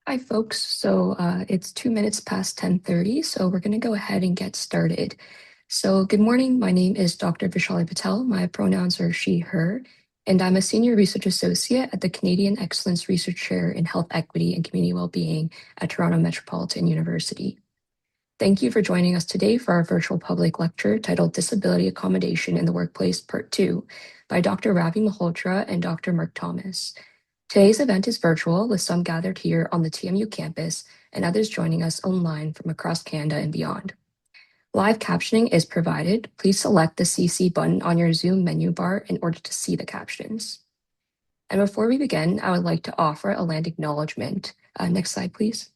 Hi, folks. It's 2 minutes past 10:30, so we're going to go ahead and get started. So good morning. My name is Dr. Vishali Patel. My pronouns are she, her, and I'm a senior research associate at the Canadian Excellence Research Chair in Health Equity and Community Wellbeing at Toronto Metropolitan University. Thank you for joining us today for our virtual public lecture titled Disability Accommodation in the Workplace, Part 2 by Dr. Ravi Malhotra and Dr. Mark Thomas. Today's event is virtual, with some gathered here on the TMU campus and others joining us online from across Canada and beyond. Live captioning is provided. Please select the CC button on your Zoom menu bar in order to see the captions. And before we begin, I would like to offer a land acknowledgement. Next slide, please.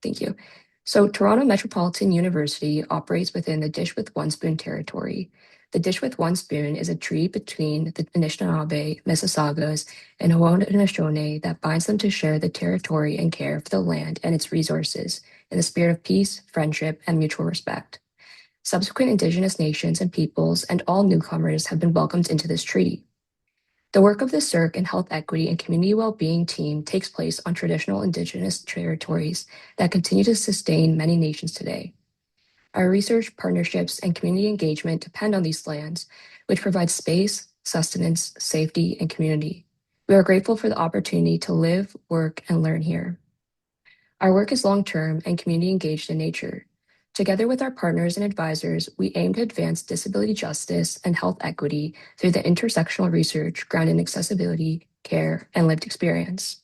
Thank you. So Toronto Metropolitan University operates within the Dish with One Spoon territory. The Dish with One Spoon is a treaty between the Anishinaabe, Mississaugas, and Haudenosaunee that binds them to share the territory and care for the land and its resources in the spirit of peace, friendship, and mutual respect. Subsequent Indigenous nations and peoples and all newcomers have been welcomed into this treaty. The work of the CERC and Health Equity and Community Wellbeing team takes place on traditional Indigenous territories that continue to sustain many nations today. Our research, partnerships, and community engagement depend on these lands, which provide space, sustenance, safety, and community. We are grateful for the opportunity to live, work, and learn here. Our work is long-term and community engaged in nature. Together with our partners and advisors, we aim to advance disability justice and health equity through the intersectional research grounded in accessibility, care, and lived experience.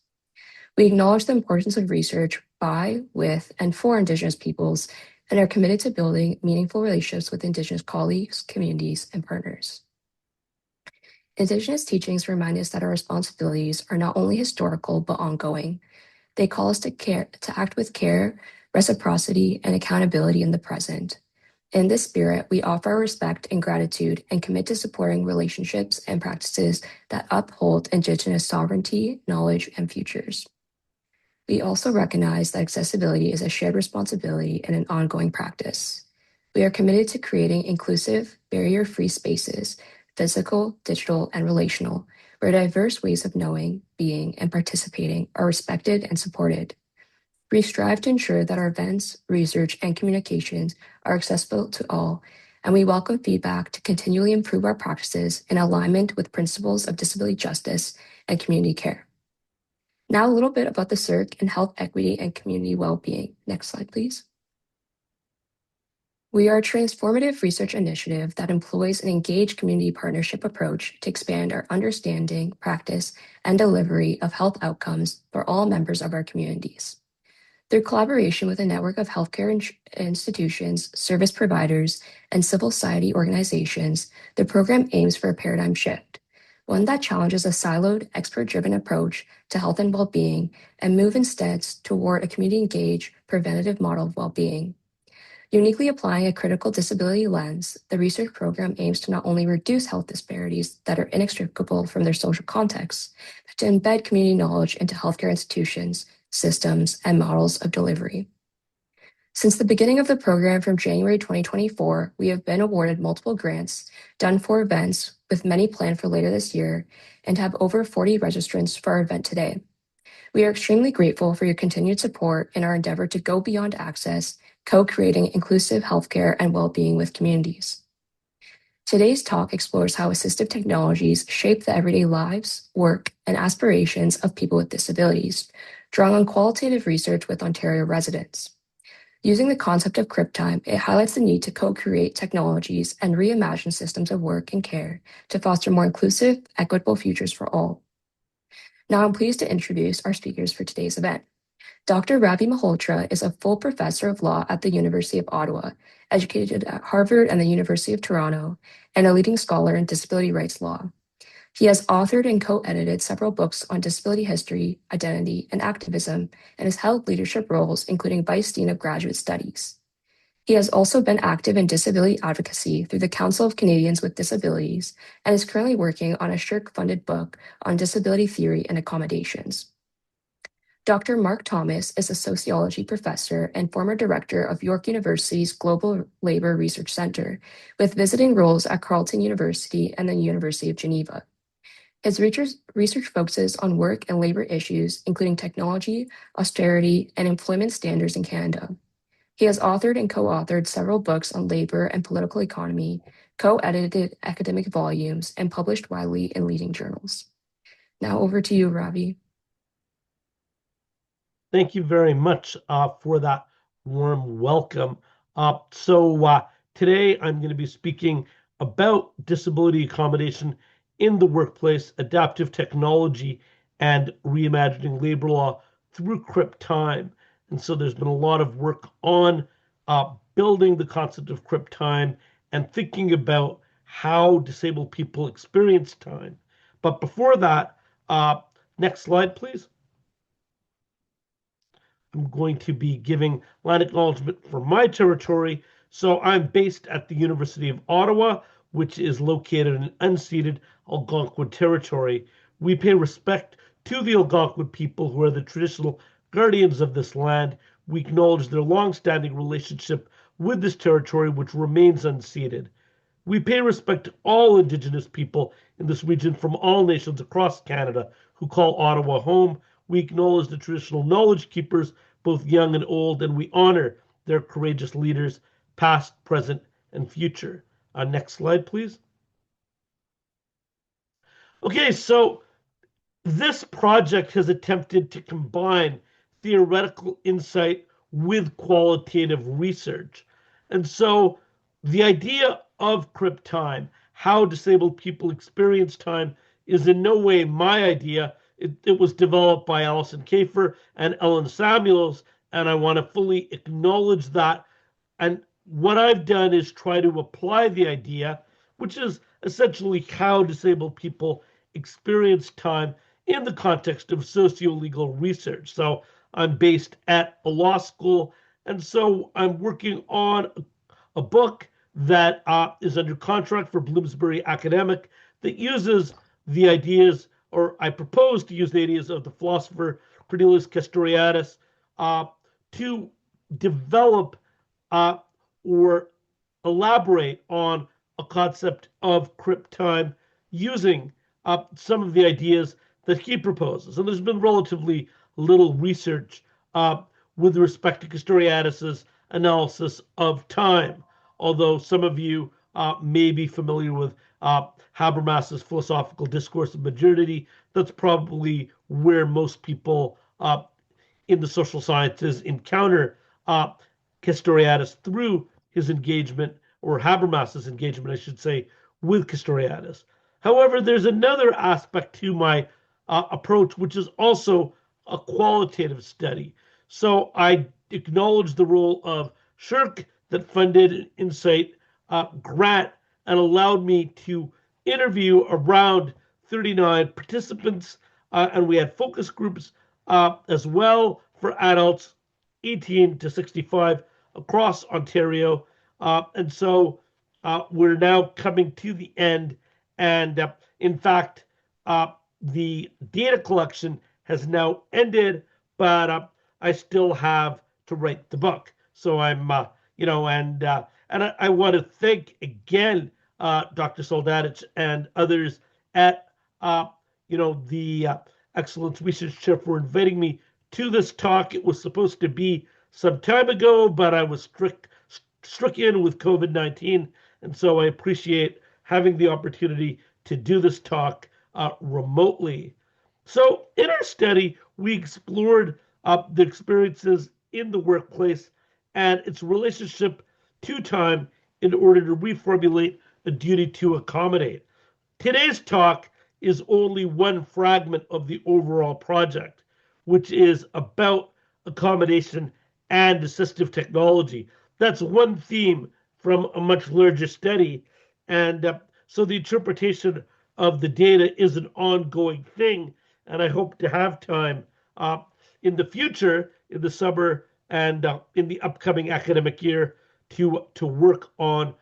We acknowledge the importance of research by, with, and for Indigenous peoples and are committed to building meaningful relationships with Indigenous colleagues, communities, and partners. Indigenous teachings remind us that our responsibilities are not only historical but ongoing. They call us to act with care, reciprocity, and accountability in the present. In this spirit, we offer our respect and gratitude and commit to supporting relationships and practices that uphold Indigenous sovereignty, knowledge, and futures. We also recognize that accessibility is a shared responsibility and an ongoing practice. We are committed to creating inclusive, barrier-free spaces, physical, digital, and relational, where diverse ways of knowing, being, and participating are respected and supported. We strive to ensure that our events, research, and communications are accessible to all, and we welcome feedback to continually improve our practices in alignment with principles of disability justice and community care. Now a little bit about the CERC and health equity and community well-being. Next slide, please. We are a transformative research initiative that employs an engaged community partnership approach to expand our understanding, practice, and delivery of health outcomes for all members of our communities. Through collaboration with a network of healthcare institutions, service providers, and civil society organizations, the program aims for a paradigm shift, one that challenges a siloed, expert-driven approach to health and well-being and move instead toward a community-engaged, preventative model of well-being. Uniquely applying a critical disability lens, the research program aims to not only reduce health disparities that are inextricable from their social contexts, but to embed community knowledge into healthcare institutions, systems, and models of delivery. Since the beginning of the program from January 2024, we have been awarded multiple grants, done 4 events, with many planned for later this year, and have over 40 registrants for our event today. We are extremely grateful for your continued support in our endeavor to go beyond access, co-creating inclusive healthcare and well-being with communities. Today's talk explores how assistive technologies shape the everyday lives, work, and aspirations of people with disabilities, drawing on qualitative research with Ontario residents. Using the concept of Crip Time, it highlights the need to co-create technologies and reimagine systems of work and care to foster more inclusive, equitable futures for all. Now I'm pleased to introduce our speakers for today's event. Dr. Ravi Malhotra is a full professor of law at the University of Ottawa, educated at Harvard and the University of Toronto, and a leading scholar in disability rights law. He has authored and co-edited several books on disability history, identity, and activism, and has held leadership roles, including Vice Dean of Graduate Studies. He has also been active in disability advocacy through the Council of Canadians with Disabilities and is currently working on a SSHRC-funded book on disability theory and accommodations. Dr. Mark Thomas is a sociology professor and former director of York University's Global Labour Research Centre, with visiting roles at Carleton University and the University of Geneva. His research focuses on work and labor issues, including technology, austerity, and employment standards in Canada. He has authored and co-authored several books on labor and political economy, co-edited academic volumes, and published widely in leading journals. Now over to you, Ravi. Thank you very much for that warm welcome. Today I'm going to be speaking about disability accommodation in the workplace, adaptive technology, and reimagining labor law through Crip Time. And so there's been a lot of work on building the concept of Crip Time and thinking about how disabled people experience time. But before that, next slide, please. I'm going to be giving land acknowledgement for my territory. So I'm based at the University of Ottawa, which is located in unceded Algonquin territory. We pay respect to the Algonquin people who are the traditional guardians of this land. We acknowledge their long-standing relationship with this territory, which remains unceded. We pay respect to all Indigenous people in this region from all nations across Canada who call Ottawa home. We acknowledge the traditional knowledge keepers, both young and old, and we honor their courageous leaders, past, present, and future. Next slide, please. Okay, so this project has attempted to combine theoretical insight with qualitative research. And so the idea of Crip Time, how disabled people experience time, is in no way my idea. It was developed by Alison Kafer and Ellen Samuels, and I want to fully acknowledge that. And what I've done is try to apply the idea, which is essentially how disabled people experience time in the context of socio-legal research. So I'm based at a law school, and so I'm working on a book that is under contract for Bloomsbury Academic that uses the ideas, or I propose to use the ideas of the philosopher Cornelius Castoriadis to develop or elaborate on a concept of Crip Time using some of the ideas that he proposes. And there's been relatively little research with respect to Castoriadis's analysis of time, although some of you may be familiar with Habermas's philosophical discourse of modernity. That's probably where most people in the social sciences encounter Castoriadis through his engagement, or Habermas's engagement, I should say, with Castoriadis. However, there's another aspect to my approach, which is also a qualitative study. So I acknowledge the role of SSHRC that funded an Insight grant and allowed me to interview around 39 participants, and we had focus groups as well for adults 18 to 65 across Ontario. And so we're now coming to the end. And in fact, the data collection has now ended, but I still have to write the book. So I'm, and I want to thank again Dr. Soldadich and others at, the Excellence Research Chair for inviting me to this talk. It was supposed to be some time ago, but I was struck in with COVID-19. And so I appreciate having the opportunity to do this talk remotely. So in our study, we explored the experiences in the workplace and its relationship to time in order to reformulate a duty to accommodate. Today's talk is only one fragment of the overall project, which is about accommodation and assistive technology. That's one theme from a much larger study. And so the interpretation of the data is an ongoing thing. And I hope to have time in the future, in the summer, and in the upcoming academic year to work on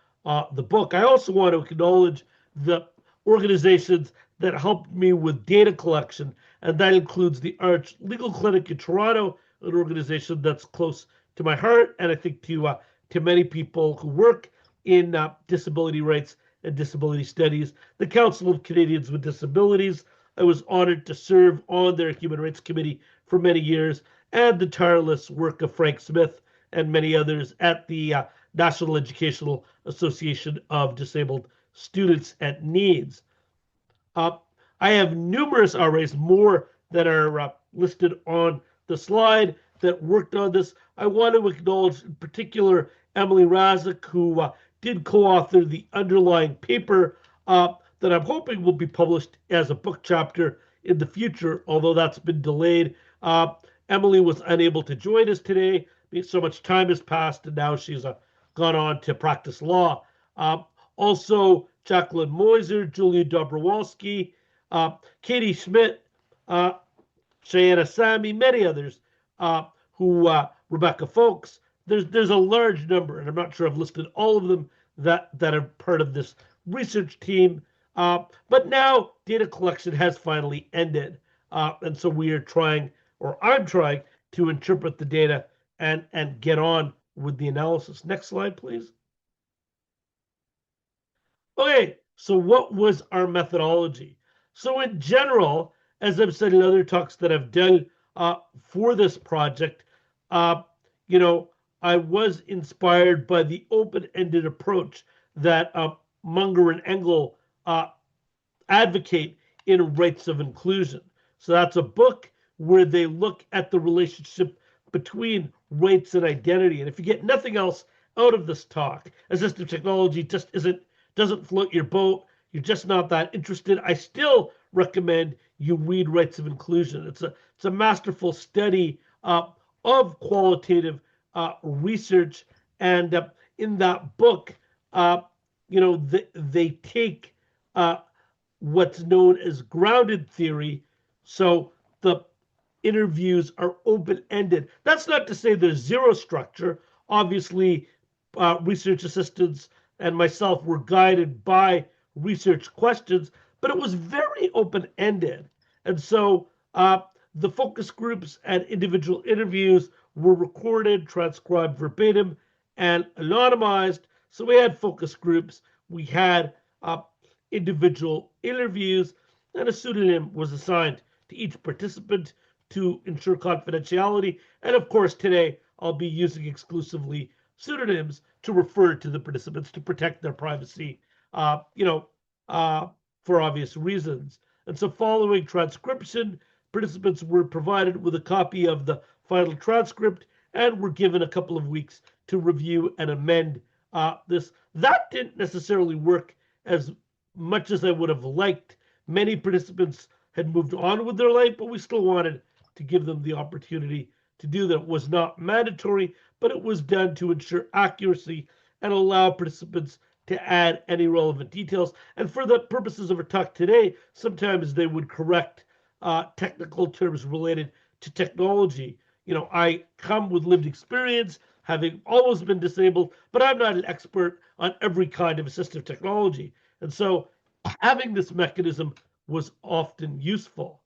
the book. I also want to acknowledge the organizations that helped me with data collection, and that includes the Arch Legal Clinic in Toronto, an organization that's close to my heart, and I think to many people who work in disability rights and Disability Studies, the Council of Canadians with Disabilities. I was honored to serve on their Human Rights Committee for many years, and the tireless work of Frank Smith and many others at the National Educational Association of Disabled Students at Needs. Uh, I have numerous RAs, more that are listed on the slide, that worked on this. I want to acknowledge in particular Emily Razik, who did co-author the underlying paper that I'm hoping will be published as a book chapter in the future, although that's been delayed. Emily was unable to join us today because so much time has passed, and now she's gone on to practice law. Also, Jacqueline Moiser, Julia Dobrowolski, Katie Schmidt, Cheyenne Sami, many others, Rebecca Folks. There's a large number, and I'm not sure I've listed all of them that are part of this research team. But now data collection has finally ended, and so we are trying, or I'm trying, to interpret the data and get on with the analysis. Next slide, please. Okay, so what was our methodology? So in general, as I've said in other talks that I've done for this project, you know, I was inspired by the open-ended approach that Munger and Engel advocate in Rights of Inclusion. So that's a book where they look at the relationship between rights and identity. And if you get nothing else out of this talk, assistive technology just doesn't float your boat, you're just not that interested, I still recommend you read Rights of Inclusion. It's a masterful study of qualitative research, and in that book, you know, they take what's known as grounded theory. So the interviews are open-ended. That's not to say there's zero structure. Obviously, research assistants and myself were guided by research questions, but it was very open-ended. And so the focus groups and individual interviews were recorded, transcribed verbatim, and anonymized. So we had focus groups, we had individual interviews, and a pseudonym was assigned to each participant to ensure confidentiality. And of course, today I'll be using exclusively pseudonyms to refer to the participants to protect their privacy, you know, for obvious reasons. And so following transcription, participants were provided with a copy of the final transcript and were given a couple of weeks to review and amend this. That didn't necessarily work as much as I would have liked. Many participants had moved on with their life, but we still wanted to give them the opportunity to do that. It was not mandatory, but it was done to ensure accuracy and allow participants to add any relevant details. And for the purposes of our talk today, sometimes they would correct technical terms related to technology. You know, I come with lived experience, having always been disabled, but I'm not an expert on every kind of assistive technology. And so having this mechanism was often useful.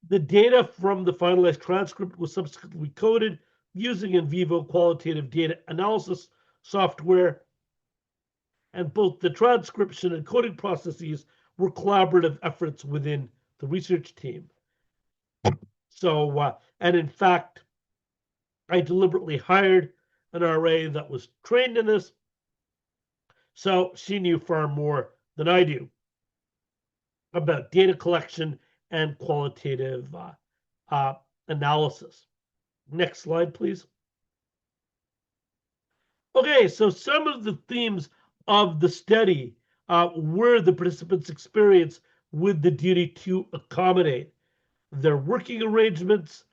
The data from the finalized transcript was subsequently coded using in vivo qualitative data analysis software, and both the transcription and coding processes were collaborative efforts within the research team. So, and in fact, I deliberately hired an RA that was trained in this, so she knew far more than I do about data collection and qualitative analysis. Next slide, please. Okay, so some of the themes of the study were the participants' experience with the duty to accommodate, their working arrangements,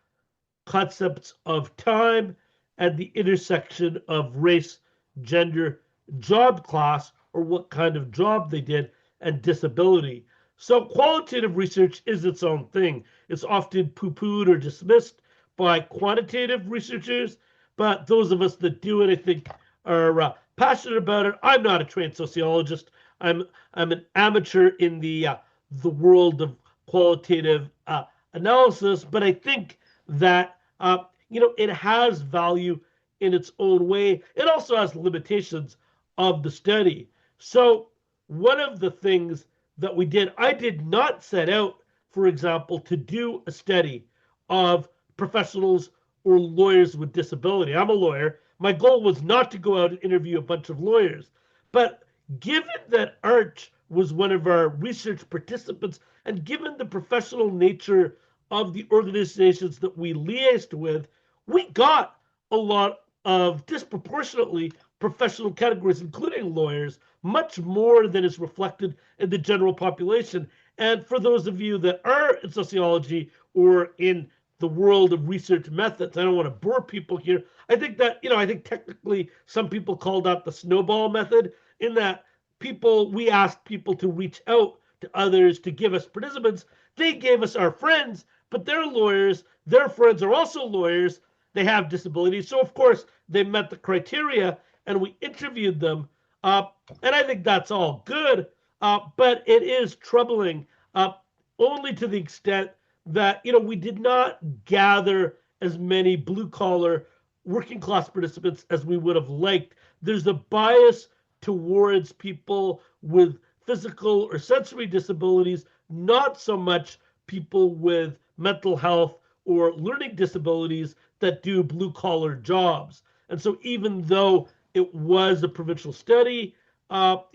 concepts of time, and the intersection of race, gender, job class, or what kind of job they did, and disability. So qualitative research is its own thing. It's often poo-pooed or dismissed by quantitative researchers, but those of us that do it, I think, are passionate about it. I'm not a trained sociologist. I'm an amateur in the world of qualitative analysis, but I think that you know, it has value in its own way. It also has limitations of the study. So one of the things that we did, I did not set out, for example, to do a study of professionals or lawyers with disability. I'm a lawyer. My goal was not to go out and interview a bunch of lawyers. But given that Arch was one of our research participants, and given the professional nature of the organizations that we liaised with, we got a lot of disproportionately professional categories, including lawyers, much more than is reflected in the general population. And for those of you that are in sociology or in the world of research methods, I don't want to bore people here. I think that, I think technically some people call that the snowball method, in that we asked people to reach out to others to give us participants. They gave us our friends, but they're lawyers. Their friends are also lawyers. They have disabilities. So, of course, they met the criteria and we interviewed them. And I think that's all good. But it is troubling only to the extent that, we did not gather as many blue collar working class participants as we would have liked. There's a bias towards people with physical or sensory disabilities, not so much people with mental health or learning disabilities that do blue collar jobs. And so even though it was a provincial study, for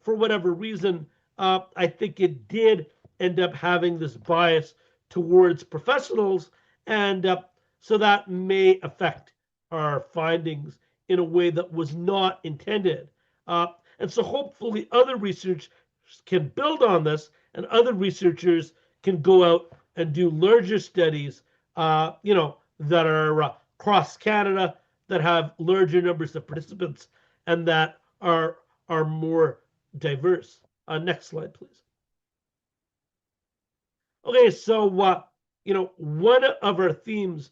whatever reason, I think it did end up having this bias towards professionals. And so that may affect our findings in a way that was not intended. And so hopefully other research can build on this, and other researchers can go out and do larger studies, that are across Canada, that have larger numbers of participants, and that are more diverse. Next slide, please. Okay, so one of our themes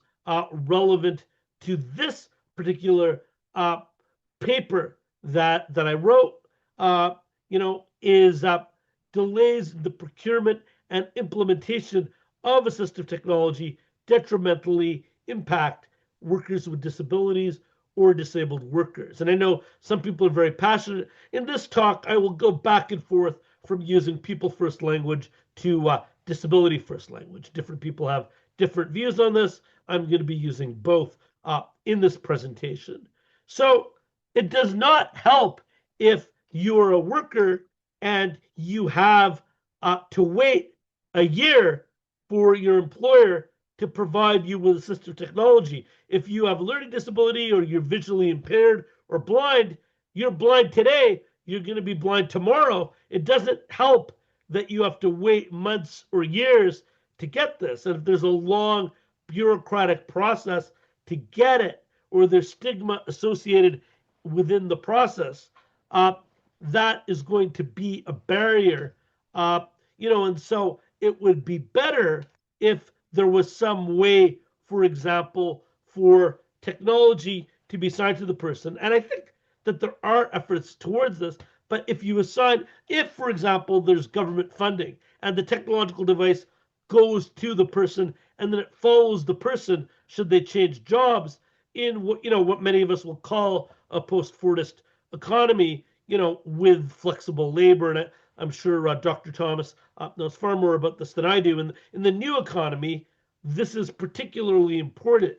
relevant to this particular paper that I wrote, is delays in the procurement and implementation of assistive technology detrimentally impact workers with disabilities or disabled workers. And I know some people are very passionate. In this talk, I will go back and forth from using people first language to disability first language. Different people have different views on this. I'm going to be using both in this presentation. So it does not help if you're a worker and you have to wait a year for your employer to provide you with assistive technology. If you have a learning disability or you're visually impaired or blind, you're blind today, you're going to be blind tomorrow. It doesn't help that you have to wait months or years to get this. And if there's a long bureaucratic process to get it, or there's stigma associated within the process, that is going to be a barrier. And so it would be better if there was some way, for example, for technology to be assigned to the person. And I think that there are efforts towards this. But if, for example, there's government funding and the technological device goes to the person and then it follows the person should they change jobs in what many of us will call a post-Fordist economy, with flexible labor. And I'm sure Dr. Thomas knows far more about this than I do. In the new economy, this is particularly important,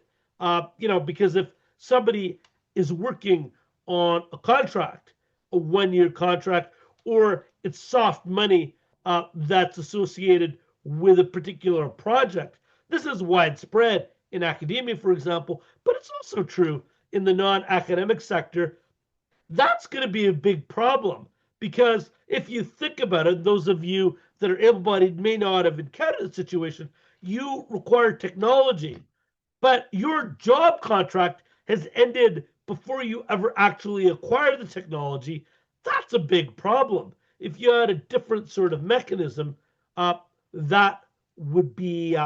because if somebody is working on a contract, a one-year contract, or it's soft money that's associated with a particular project. This is widespread in academia, for example, but it's also true in the non-academic sector. That's going to be a big problem, because if you think about it, those of you that are able-bodied may not have encountered the situation. You require technology, but your job contract has ended before you ever actually acquire the technology. That's a big problem. If you had a different sort of mechanism, that would be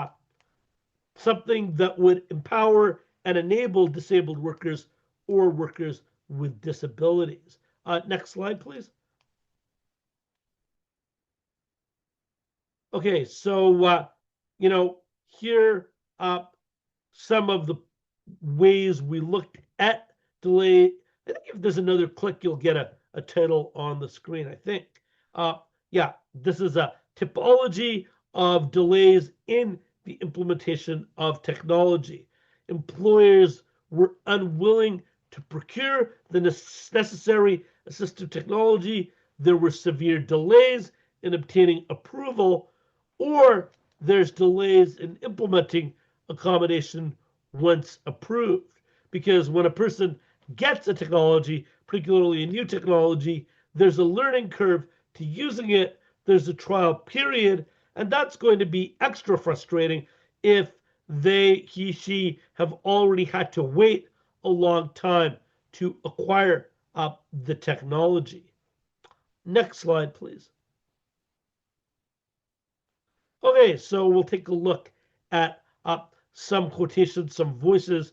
something that would empower and enable disabled workers or workers with disabilities. Next slide, please. Okay, so here some of the ways we looked at delay. I think if there's another click, you'll get a title on the screen, I think. Yeah, this is a typology of delays in the implementation of technology. Employers were unwilling to procure the necessary assistive technology. There were severe delays in obtaining approval, or there's delays in implementing accommodation once approved. Because when a person gets a technology, particularly a new technology, there's a learning curve to using it, there's a trial period, and that's going to be extra frustrating if she have already had to wait a long time to acquire the technology. Next slide, please. Okay, so we'll take a look at some quotations, some voices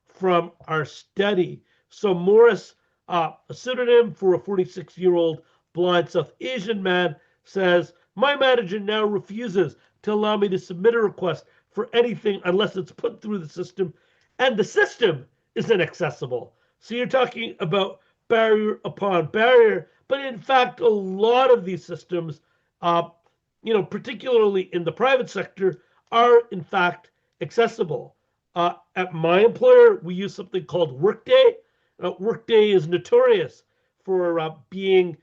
from our study. So Morris, a pseudonym for a 46-year-old blind South Asian man, says, my manager now refuses to allow me to submit a request for anything unless it's put through the system, and the system is inaccessible. So you're talking about barrier upon barrier, but in fact, a lot of these systems particularly in the private sector, are in fact accessible. At my employer, we use something called Workday. Workday is notorious for being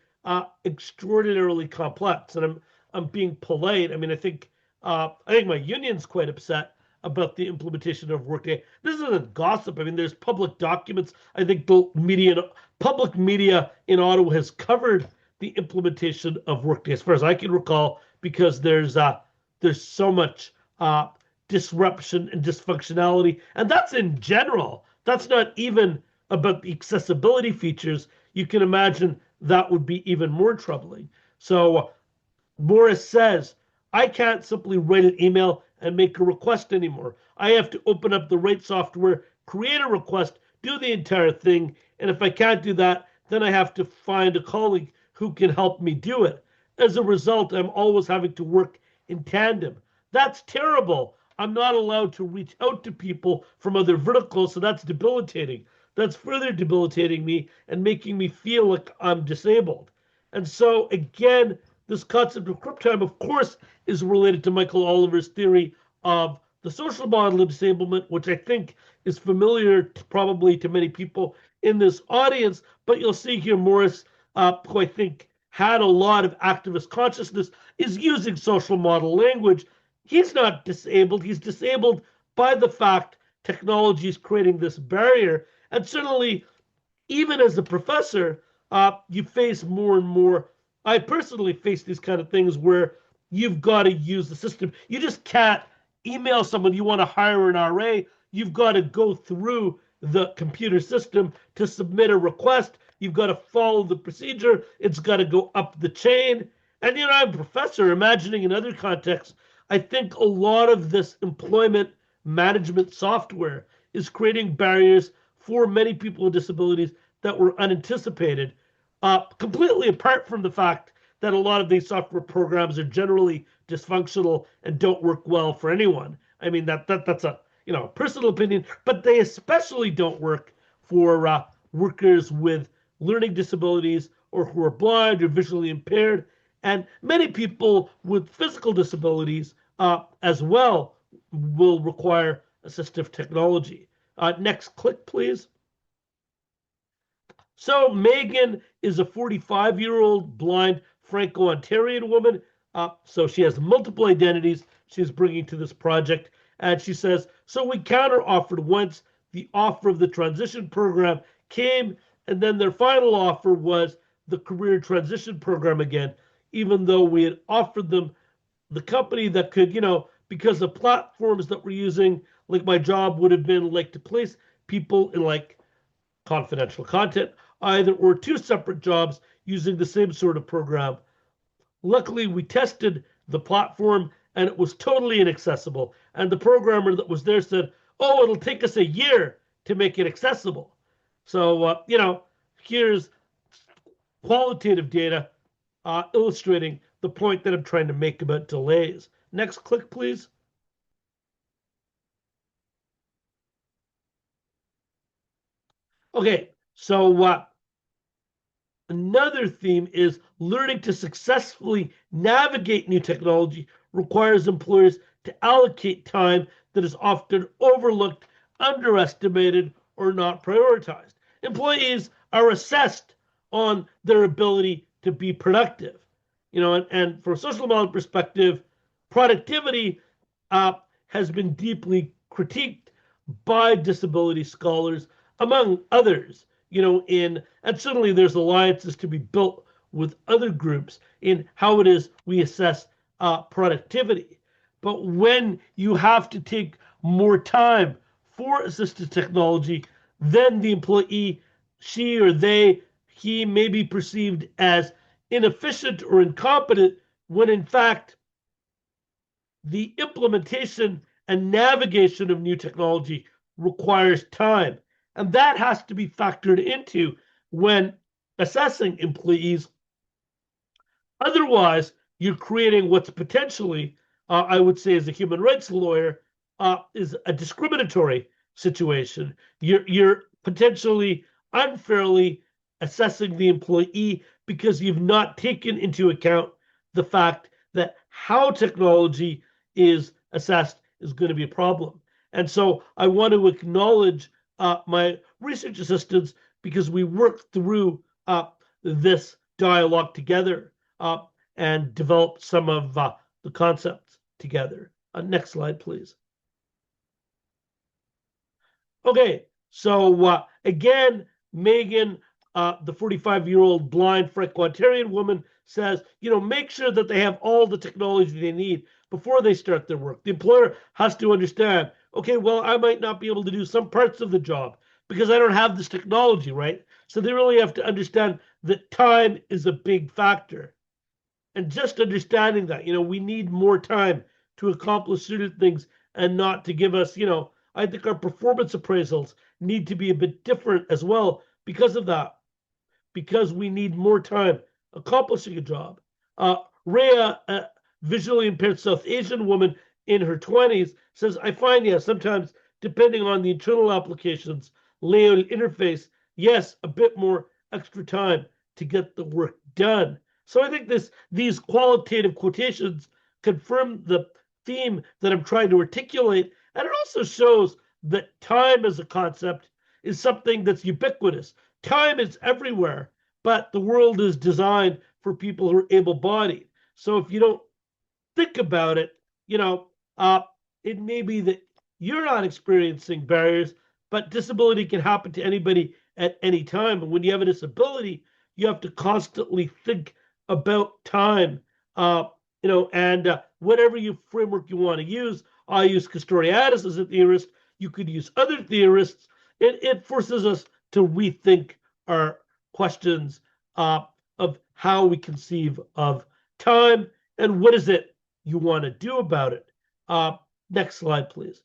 extraordinarily complex, and I'm being polite. I mean, I think my union's quite upset about the implementation of Workday. This isn't gossip. I mean, there's public documents. I think the public media in Ottawa has covered the implementation of Workday, as far as I can recall, because there's so much disruption and dysfunctionality, and that's in general. That's not even about the accessibility features. You can imagine that would be even more troubling. So Morris says, I can't simply write an email and make a request anymore. I have to open up the right software, create a request, do the entire thing, and if I can't do that, then I have to find a colleague who can help me do it. As a result, I'm always having to work in tandem. That's terrible. I'm not allowed to reach out to people from other verticals, so that's debilitating. That's further debilitating me and making me feel like I'm disabled. And so, again, this concept of Crip Time, of course, is related to Michael Oliver's theory of the social model of disablement, which I think is familiar probably to many people in this audience. But you'll see here Morris, who I think had a lot of activist consciousness, is using social model language. He's not disabled. He's disabled by the fact technology is creating this barrier. And certainly, even as a professor, you face more and more. I personally face these kind of things where you've got to use the system. You just can't email someone you want to hire an RA. You've got to go through the computer system to submit a request. You've got to follow the procedure. It's got to go up the chain. And I'm a professor, imagining in other contexts, I think a lot of this employment management software is creating barriers for many people with disabilities that were unanticipated, completely apart from the fact that a lot of these software programs are generally dysfunctional and don't work well for anyone. I mean, that's a personal opinion, but they especially don't work for workers with learning disabilities or who are blind or visually impaired, and many people with physical disabilities as well will require assistive technology. Next click, please. So Megan is a 45-year-old blind Franco-Ontarian woman. So she has multiple identities she's bringing to this project. And she says, so we counter-offered once the offer of the transition program came, and then their final offer was the career transition program again, even though we had offered them the company that could, because the platforms that we're using, like my job would have been like to place people in like confidential content, either or two separate jobs using the same sort of program. Luckily, we tested the platform and it was totally inaccessible. And the programmer that was there said, oh, it'll take us a year to make it accessible. So, here's qualitative data illustrating the point that I'm trying to make about delays. Next click, please. Okay, so Another theme is learning to successfully navigate new technology requires employers to allocate time that is often overlooked, underestimated, or not prioritized. Employees are assessed on their ability to be productive. And from a social model perspective, productivity has been deeply critiqued by disability scholars, among others. And certainly there's alliances to be built with other groups in how it is we assess productivity. But when you have to take more time for assistive technology, then the employee, she or he may be perceived as inefficient or incompetent, when in fact the implementation and navigation of new technology requires time. And that has to be factored into when assessing employees. Otherwise, you're creating what's potentially, I would say, as a human rights lawyer, is a discriminatory situation. You're potentially unfairly assessing the employee because you've not taken into account the fact that how technology is assessed is going to be a problem. And so I want to acknowledge my research assistants because we worked through this dialogue together and developed some of the concepts together. Next slide, please. Okay, so again, Megan, the 45-year-old blind Franco-Ontarian woman, says, make sure that they have all the technology they need before they start their work. The employer has to understand, okay, well, I might not be able to do some parts of the job because I don't have this technology, right? So they really have to understand that time is a big factor. And just understanding that, we need more time to accomplish certain things and not to give us, I think our performance appraisals need to be a bit different as well because of that, because we need more time accomplishing a job. Rhea, a visually impaired South Asian woman in her 20s, says, I find, yes, sometimes depending on the internal applications, layout interface, yes, a bit more extra time to get the work done. So I think these qualitative quotations confirm the theme that I'm trying to articulate. And it also shows that time as a concept is something that's ubiquitous. Time is everywhere, but the world is designed for people who are able-bodied. So if you don't think about it, it may be that you're not experiencing barriers, but disability can happen to anybody at any time. And when you have a disability, you have to constantly think about time, and whatever framework you want to use. I use Castoriadis as a theorist. You could use other theorists. It forces us to rethink our questions of how we conceive of time and what is it you want to do about it. Next slide, please.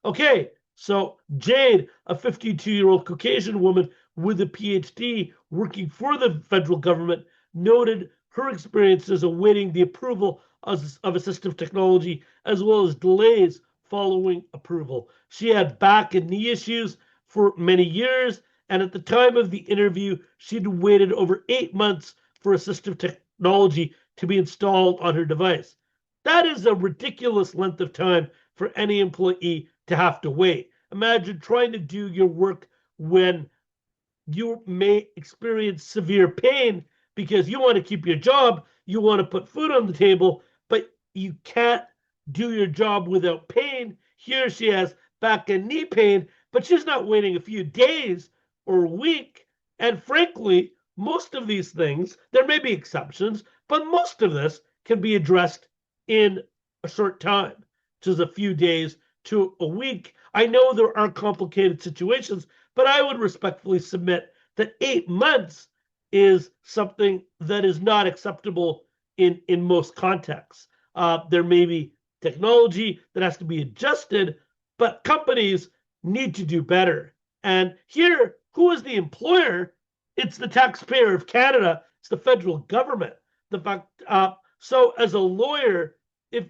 Okay, so Jade, a 52-year-old Caucasian woman with a PhD working for the federal government, noted her experiences awaiting the approval of assistive technology, as well as delays following approval. She had back and knee issues for many years, and at the time of the interview, she'd waited over 8 months for assistive technology to be installed on her device. That is a ridiculous length of time for any employee to have to wait. Imagine trying to do your work when you may experience severe pain because you want to keep your job, you want to put food on the table, but you can't do your job without pain. Here she has back and knee pain, but she's not waiting a few days or a week. And frankly, most of these things, there may be exceptions, but most of this can be addressed in a short time, which is a few days to a week. I know there are complicated situations, but I would respectfully submit that 8 months is something that is not acceptable in most contexts. There may be technology that has to be adjusted, but companies need to do better. And here, who is the employer? It's the taxpayer of Canada. It's the federal government. So as a lawyer, if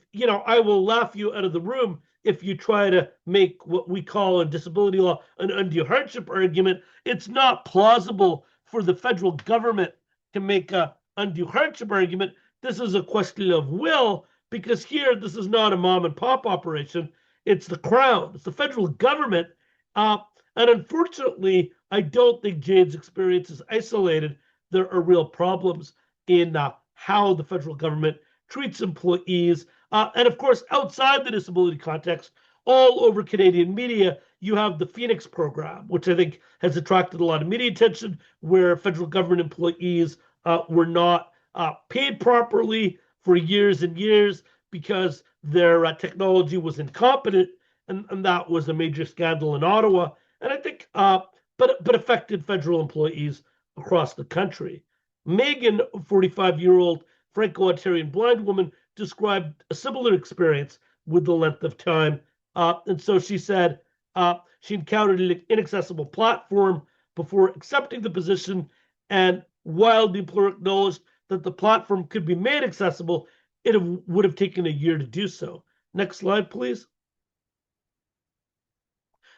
I will laugh you out of the room if you try to make what we call in disability law an undue hardship argument, it's not plausible for the federal government to make a undue hardship argument. This is a question of will, because here this is not a mom and pop operation. It's the crown, it's the federal government. And unfortunately, I don't think Jane's experience is isolated. There are real problems in how the federal government treats employees. And of course, outside the disability context, all over Canadian media, you have the Phoenix program, which I think has attracted a lot of media attention, where federal government employees were not paid properly for years and years because their technology was incompetent, and that was a major scandal in Ottawa. And I think, but affected federal employees across the country. Megan, a 45-year-old Franco-Ontarian blind woman, described a similar experience with the length of time. And so she said she encountered an inaccessible platform before accepting the position. And while the employer acknowledged that the platform could be made accessible, it would have taken a year to do so. Next slide, please.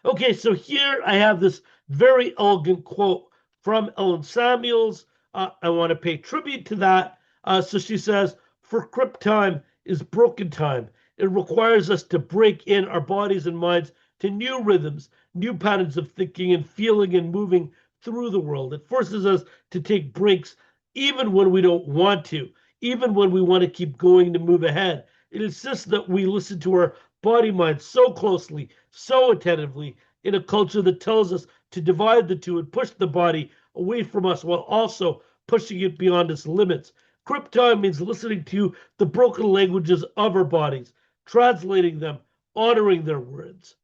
Okay, so here I have this very elegant quote from Ellen Samuels. I want to pay tribute to that. So she says, "For Crip Time is broken time. It requires us to break in our bodies and minds to new rhythms, new patterns of thinking and feeling and moving through the world. It forces us to take breaks even when we don't want to, even when we want to keep going to move ahead. It insists that we listen to our body mind so closely, so attentively, in a culture that tells us to divide the two and push the body away from us while also pushing it beyond its limits. Crip Time means listening to the broken languages of our bodies, translating them, honoring their words."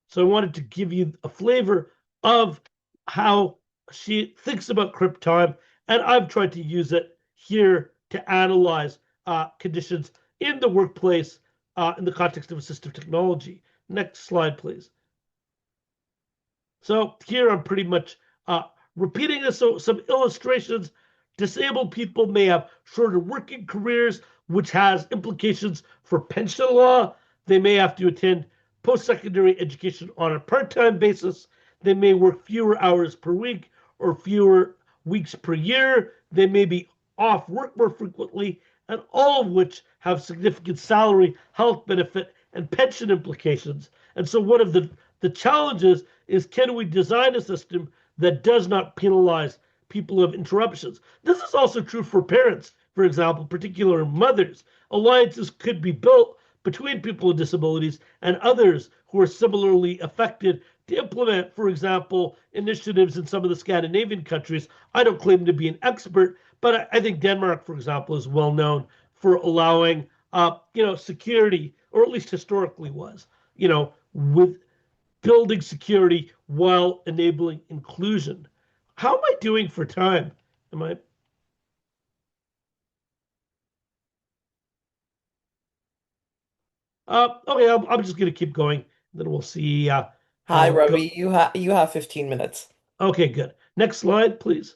So I wanted to give you a flavor of how she thinks about Crip Time, and I've tried to use it here to analyze conditions in the workplace in the context of assistive technology. Next slide, please. So here I'm pretty much repeating this. So some illustrations. Disabled people may have shorter working careers, which has implications for pension law. They may have to attend post-secondary education on a part-time basis. They may work fewer hours per week or fewer weeks per year. They may be off work more frequently, and all of which have significant salary, health benefit, and pension implications. And so one of the challenges is, can we design a system that does not penalize people who have interruptions? This is also true for parents, for example, particular mothers. Alliances could be built between people with disabilities and others who are similarly affected to implement, for example, initiatives in some of the Scandinavian countries. I don't claim to be an expert, but I think Denmark, for example, is well known for allowing, security, or at least historically was, with building security while enabling inclusion. How am I doing for time? Am I? Okay, I'm just going to keep going. Then we'll see Hi, how it goes. Ravi. You have 15 minutes. Okay, good. Next slide, please.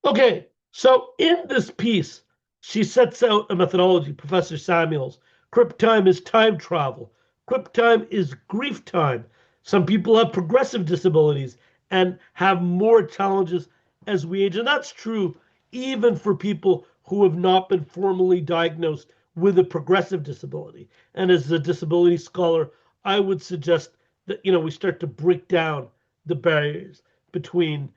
Okay, so in this piece, she sets out a methodology, Professor Samuels. Crip time is time travel. Crip time is grief time. Some people have progressive disabilities and have more challenges as we age. And that's true even for people who have not been formally diagnosed with a progressive disability. And as a disability scholar, I would suggest that we start to break down the barriers between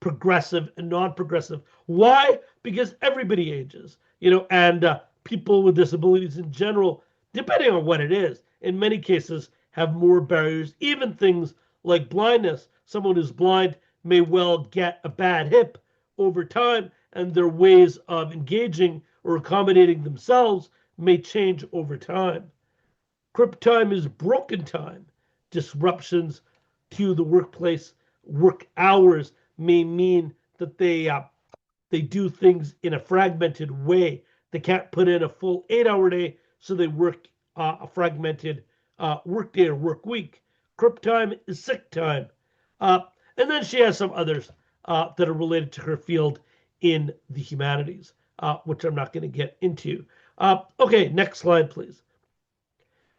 progressive and non-progressive. Why? Because everybody ages, and people with disabilities in general, depending on what it is, in many cases have more barriers. Even things like blindness. Someone who's blind may well get a bad hip over time, and their ways of engaging or accommodating themselves may change over time. Crip time is broken time. Disruptions to the workplace, work hours may mean that they do things in a fragmented way. They can't put in a full 8-hour day, so they work a fragmented work day or work week. Crip time is sick time. And then she has some others that are related to her field in the humanities. which I'm not going to get into. Okay, next slide, please.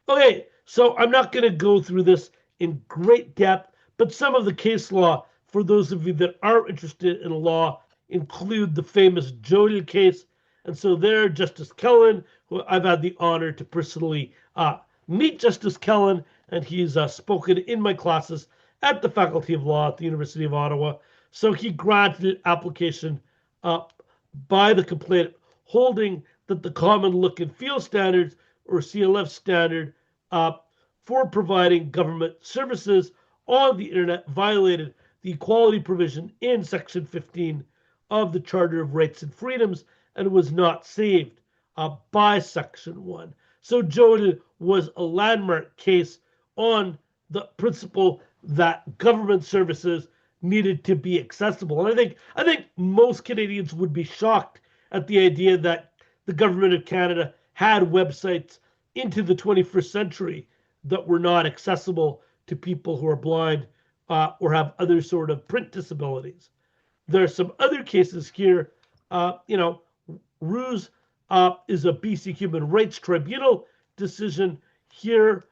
Okay, so I'm not going to go through this in great depth, but some of the case law, for those of you that are interested in law, include the famous Jodel case. And so there, Justice Kellen, who I've had the honor to personally meet Justice Kellen, and he's spoken in my classes at the Faculty of Law at the University of Ottawa. So he granted application by the complainant, holding that the common look and feel standards, or CLF standard, for providing government services on the internet violated the equality provision in Section 15 of the Charter of Rights and Freedoms and was not saved by Section 1. So Jodel was a landmark case on the principle that government services needed to be accessible. And I think most Canadians would be shocked at the idea that the government of Canada had websites into the 21st century that were not accessible to people who are blind or have other sort of print disabilities. There are some other cases here. Ruse is a BC Human Rights Tribunal decision here.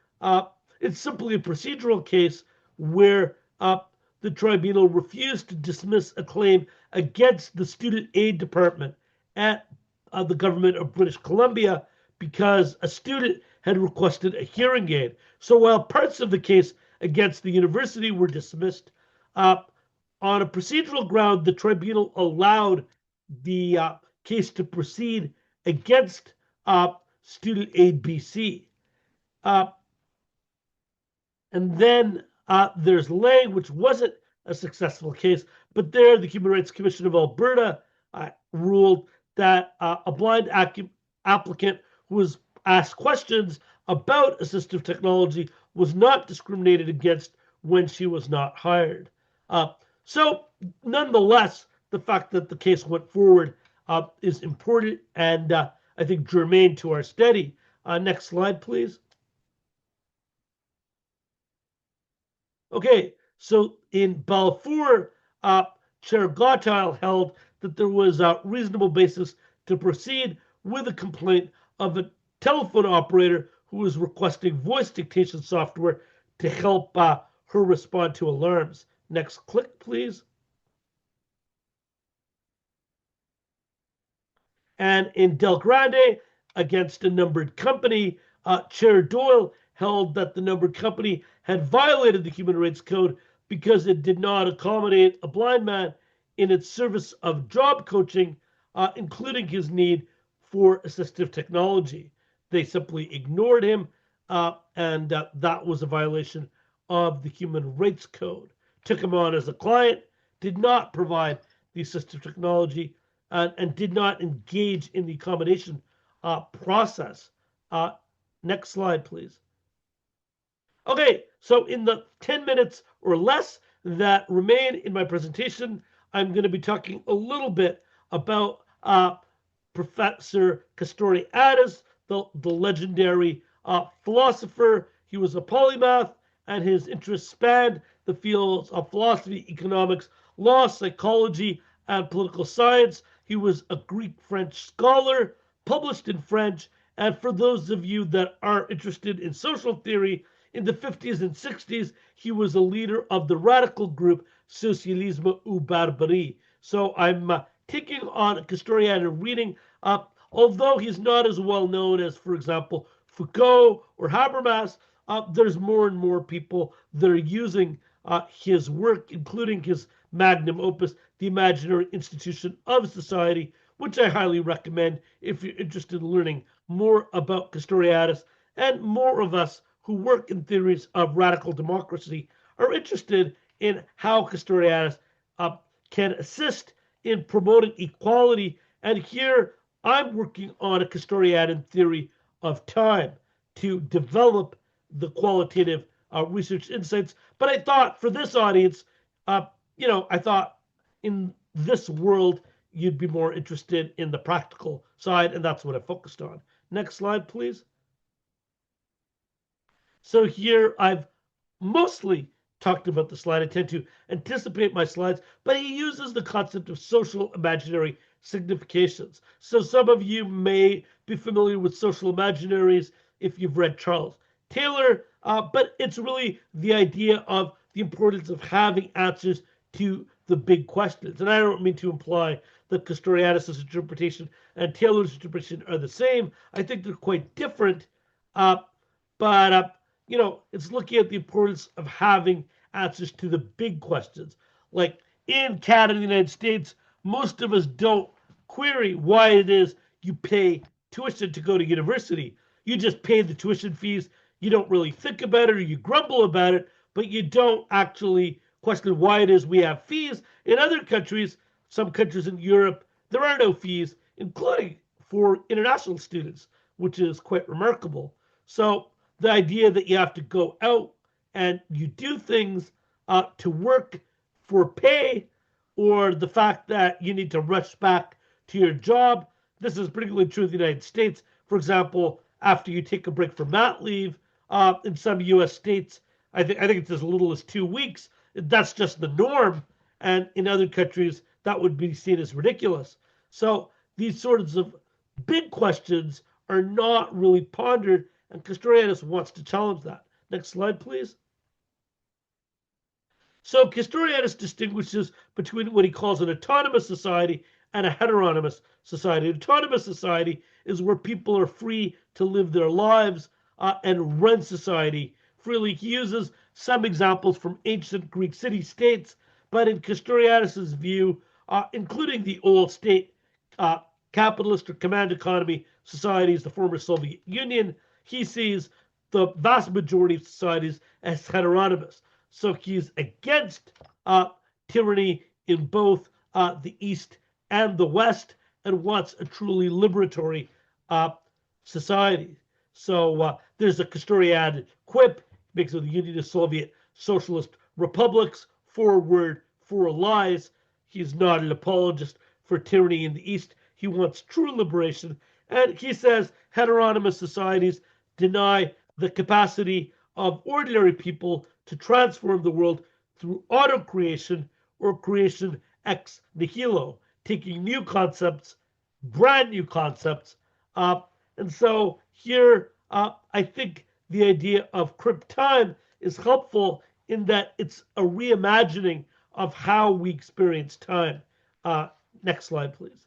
It's simply a procedural case where the tribunal refused to dismiss a claim against the student aid department at the government of British Columbia because a student had requested a hearing aid. So while parts of the case against the university were dismissed, on a procedural ground, the tribunal allowed the case to proceed against Student Aid BC. And then there's Lang, which wasn't a successful case, but there the Human Rights Commission of Alberta ruled that a blind applicant who was asked questions about assistive technology was not discriminated against when she was not hired. So nonetheless, the fact that the case went forward is important and I think germane to our study. Next slide, please. Okay, so in Balfour, Chair Gottheil held that there was a reasonable basis to proceed with a complaint of a telephone operator who was requesting voice dictation software to help her respond to alarms. Next click, please. And in Del Grande, against a numbered company, Chair Doyle held that the numbered company had violated the Human Rights Code because it did not accommodate a blind man in its service of job coaching, including his need for assistive technology. They simply ignored him, and that was a violation of the Human Rights Code. Took him on as a client, did not provide the assistive technology, and did not engage in the accommodation process. Next slide, please. Okay, so in the 10 minutes or less that remain in my presentation, I'm going to be talking a little bit about Professor Castoriadis, the legendary philosopher. He was a polymath, and his interests spanned the fields of philosophy, economics, law, psychology, and political science. He was a Greek-French scholar, published in French, and for those of you that are interested in social theory, in the 50s and 60s, he was a leader of the radical group Socialisme ou Barbarie. So I'm taking on a Castoriadis reading, although he's not as well known as, for example, Foucault or Habermas. There's more and more people that are using his work, including his magnum opus, The Imaginary Institution of Society, which I highly recommend if you're interested in learning more about Castoriadis. And more of us who work in theories of radical democracy are interested in how Castoriadis can assist in promoting equality. And here I'm working on a Castoriadian theory of time to develop the qualitative research insights. But I thought for this audience, I thought in this world, you'd be more interested in the practical side, and that's what I focused on. Next slide, please. So here I've mostly talked about the slide. I tend to anticipate my slides, but he uses the concept of social imaginary significations. So some of you may be familiar with social imaginaries if you've read Charles Taylor, but it's really the idea of the importance of having answers to the big questions. And I don't mean to imply that Castoriadis' interpretation and Taylor's interpretation are the same. I think they're quite different. But it's looking at the importance of having answers to the big questions. Like in Canada and the United States, most of us don't query why it is you pay tuition to go to university. You just pay the tuition fees. You don't really think about it, or you grumble about it, but you don't actually question why it is we have fees. In other countries, some countries in Europe, there are no fees, including for international students, which is quite remarkable. So the idea that you have to go out and you do things to work for pay, or the fact that you need to rush back to your job. This is particularly true in the United States. For example, after you take a break from mat leave, in some U.S. states, I think it's as little as 2 weeks. That's just the norm, and in other countries, that would be seen as ridiculous. So these sorts of big questions are not really pondered, and Castoriadis wants to challenge that. Next slide, please. So Castoriadis distinguishes between what he calls an autonomous society and a heteronymous society. An autonomous society is where people are free to live their lives and run society freely. He uses some examples from ancient Greek city-states, but in Castoriadis' view, including the old state capitalist or command economy societies, the former Soviet Union, he sees the vast majority of societies as heteronymous. So he's against tyranny in both the East and the West, and wants a truly liberatory society. So there's a Castoriadis quip, makes of the Union of Soviet Socialist Republics, forward for lies. He's not an apologist for tyranny in the East. He wants true liberation. And he says heteronymous societies deny the capacity of ordinary people to transform the world through auto-creation or creation ex nihilo, taking new concepts, brand new concepts. And so here, I think the idea of Crip Time is helpful in that it's a reimagining of how we experience time. Next slide, please.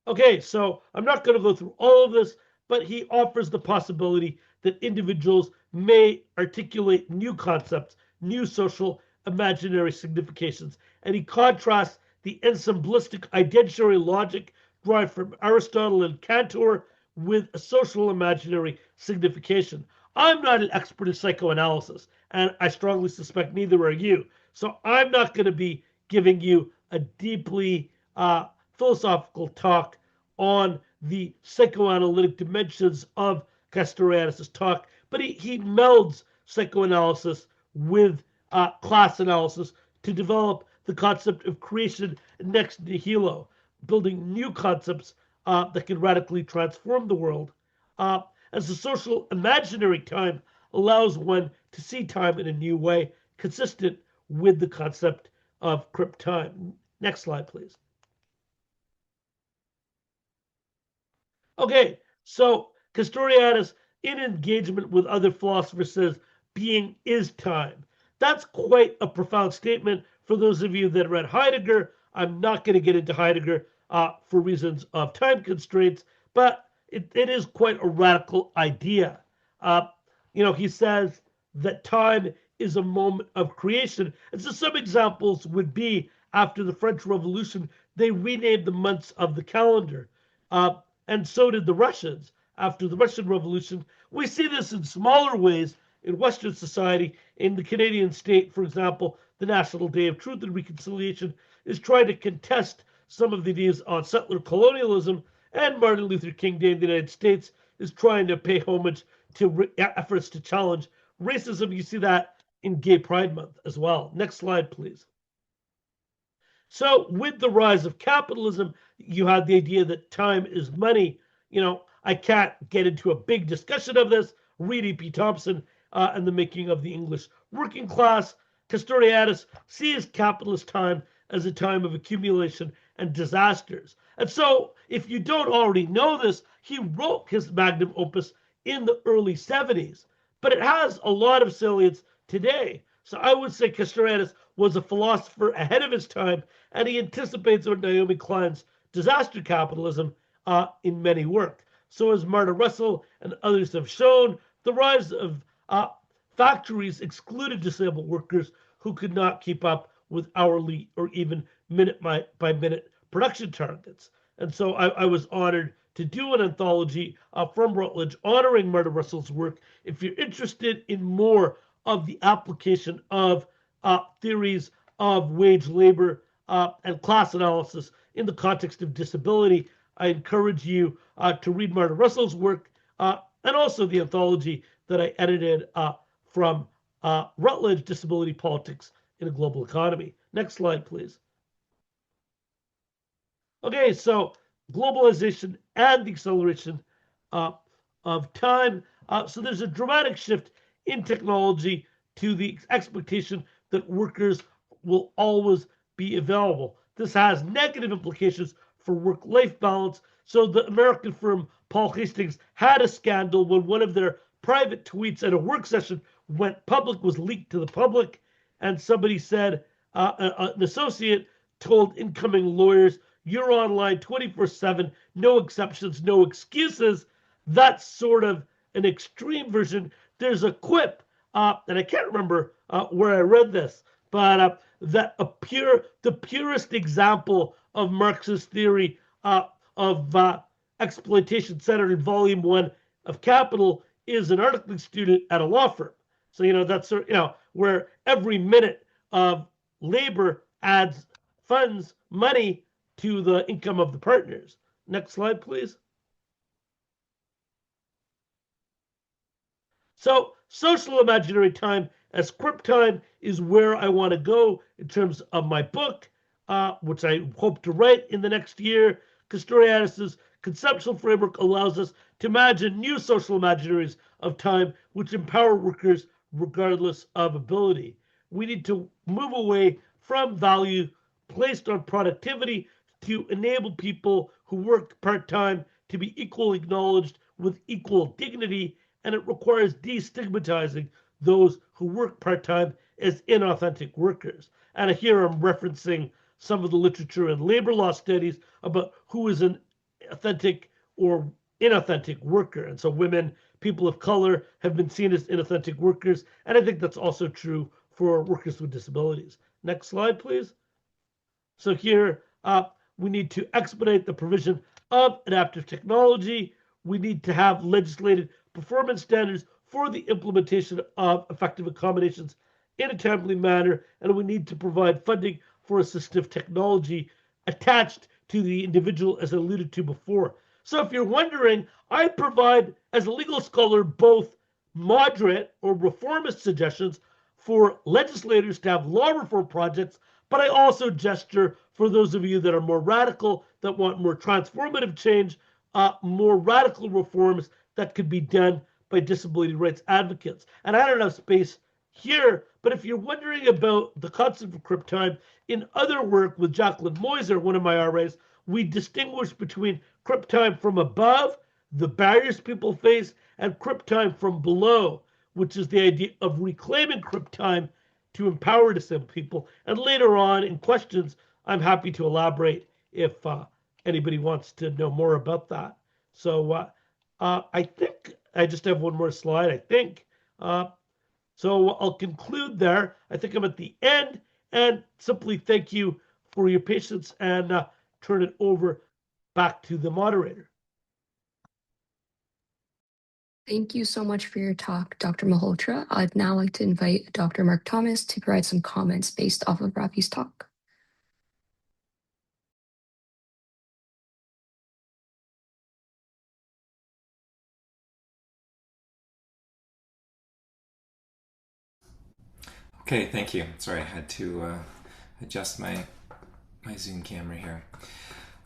Okay, so I'm not going to go through all of this, but he offers the possibility that individuals may articulate new concepts, new social imaginary significations, and he contrasts the ensemblistic identary logic derived from Aristotle and Cantor with a social imaginary signification. I'm not an expert in psychoanalysis, and I strongly suspect neither are you. So I'm not going to be giving you a deeply philosophical talk on the psychoanalytic dimensions of Castoriadis' talk, but he melds psychoanalysis with class analysis to develop the concept of creation next nihilo, building new concepts that can radically transform the world. As the social imaginary time allows one to see time in a new way, consistent with the concept of Crip Time. Next slide, please. Okay, so Castoriadis, in engagement with other philosophers, says being is time. That's quite a profound statement. For those of you that read Heidegger, I'm not going to get into Heidegger for reasons of time constraints, but it is quite a radical idea. He says that time is a moment of creation. And so some examples would be after the French Revolution, they renamed the months of the calendar. And so did the Russians after the Russian Revolution. We see this in smaller ways in Western society. In the Canadian state, for example, the National Day of Truth and Reconciliation is trying to contest some of the views on settler colonialism, and Martin Luther King Day in the United States is trying to pay homage to efforts to challenge racism. You see that in Gay Pride Month as well. Next slide, please. So with the rise of capitalism, you have the idea that time is money. I can't get into a big discussion of this. Read E.P. Thompson and the Making of the English Working Class. Castoriadis sees capitalist time as a time of accumulation and disasters. And so, if you don't already know this, he wrote his magnum opus in the early 70s, but it has a lot of salience today. So I would say Castoriadis was a philosopher ahead of his time, and he anticipates what Naomi Klein's disaster capitalism in many work. So as Marta Russell and others have shown, the rise of factories excluded disabled workers who could not keep up with hourly or even minute by minute production targets. And so I was honored to do an anthology from Routledge honoring Marta Russell's work. If you're interested in more of the application of theories of wage labor and class analysis in the context of disability, I encourage you to read Marta Russell's work and also the anthology that I edited from Routledge, Disability Politics in a Global Economy. Next slide, please. Okay, so globalization and the acceleration of time. So there's a dramatic shift in technology to the expectation that workers will always be available. This has negative implications for work-life balance. So the American firm Paul Hastings had a scandal when one of their private tweets at a work session went public, was leaked to the public, and somebody said, an associate told incoming lawyers, "You're online 24/7, no exceptions, no excuses." That's sort of an extreme version. There's a quip, and I can't remember where I read this, but that the purest example of Marxist theory of exploitation centered in Volume 1 of Capital is an articling student at a law firm. So, that's, where every minute of labor adds funds, money to the income of the partners. Next slide, please. So social imaginary time as Crip Time is where I want to go in terms of my book, which I hope to write in the next year. Castoriadis' conceptual framework allows us to imagine new social imaginaries of time which empower workers regardless of ability. We need to move away from value placed on productivity to enable people who work part-time to be equally acknowledged with equal dignity, and it requires destigmatizing those who work part-time as inauthentic workers. And here I'm referencing some of the literature and labor law studies about who is an authentic or inauthentic worker. And so women, people of color have been seen as inauthentic workers. And I think that's also true for workers with disabilities. Next slide, please. So here we need to expedite the provision of adaptive technology. We need to have legislated performance standards for the implementation of effective accommodations in a timely manner. And we need to provide funding for assistive technology attached to the individual, as I alluded to before. So if you're wondering, I provide, as a legal scholar, both moderate or reformist suggestions for legislators to have law reform projects, but I also gesture for those of you that are more radical, that want more transformative change, more radical reforms that could be done by disability rights advocates. And I don't have space here, but if you're wondering about the concept of Crip Time, in other work with Jacqueline Moiser, one of my RAs, we distinguish between Crip Time from above, the barriers people face, and Crip Time from below, which is the idea of reclaiming Crip Time to empower disabled people. And later on in questions, I'm happy to elaborate if anybody wants to know more about that. So I think I just have one more slide, I think. So I'll conclude there. I think I'm at the end, and simply thank you for your patience and turn it over back to the moderator. Thank you so much for your talk, Dr. Malhotra. I'd now like to invite Dr. Mark Thomas to provide some comments based off of Rafi's talk. Okay, thank you. Sorry, I had to adjust my Zoom camera here.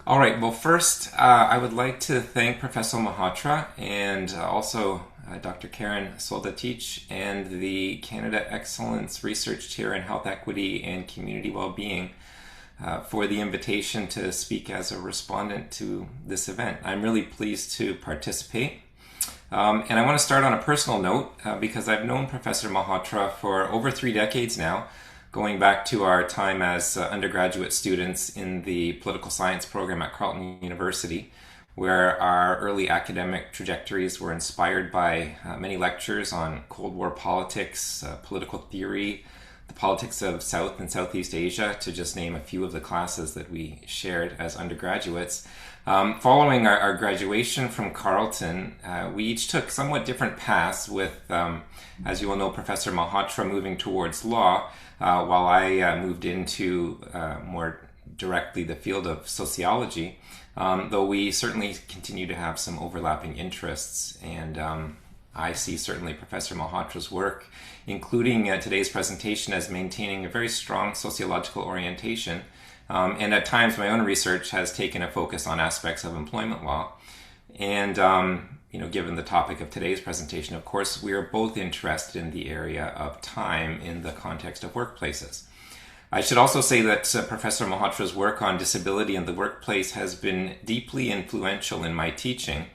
All right, well, first, I would like to thank Professor Malhotra and also Dr. Karen Soldatich and the Canada Excellence Research Chair in Health Equity and Community Wellbeing for the invitation to speak as a respondent to this event. I'm really pleased to participate. And I want to start on a personal note because I've known Professor Malhotra for over 3 decades now, going back to our time as undergraduate students in the political science program at Carleton University, where our early academic trajectories were inspired by many lectures on Cold War politics, political theory, the politics of South and Southeast Asia, to just name a few of the classes that we shared as undergraduates. Following our graduation from Carleton, we each took somewhat different paths with, as you will know, Professor Malhotra moving towards law, while I moved into more directly the field of sociology, though we certainly continue to have some overlapping interests. And I see certainly Professor Malhotra's work, including today's presentation, as maintaining a very strong sociological orientation. And at times my own research has taken a focus on aspects of employment law. And given the topic of today's presentation, of course, we are both interested in the area of time in the context of workplaces. I should also say that Professor Malhotra's work on disability in the workplace has been deeply influential in my teaching,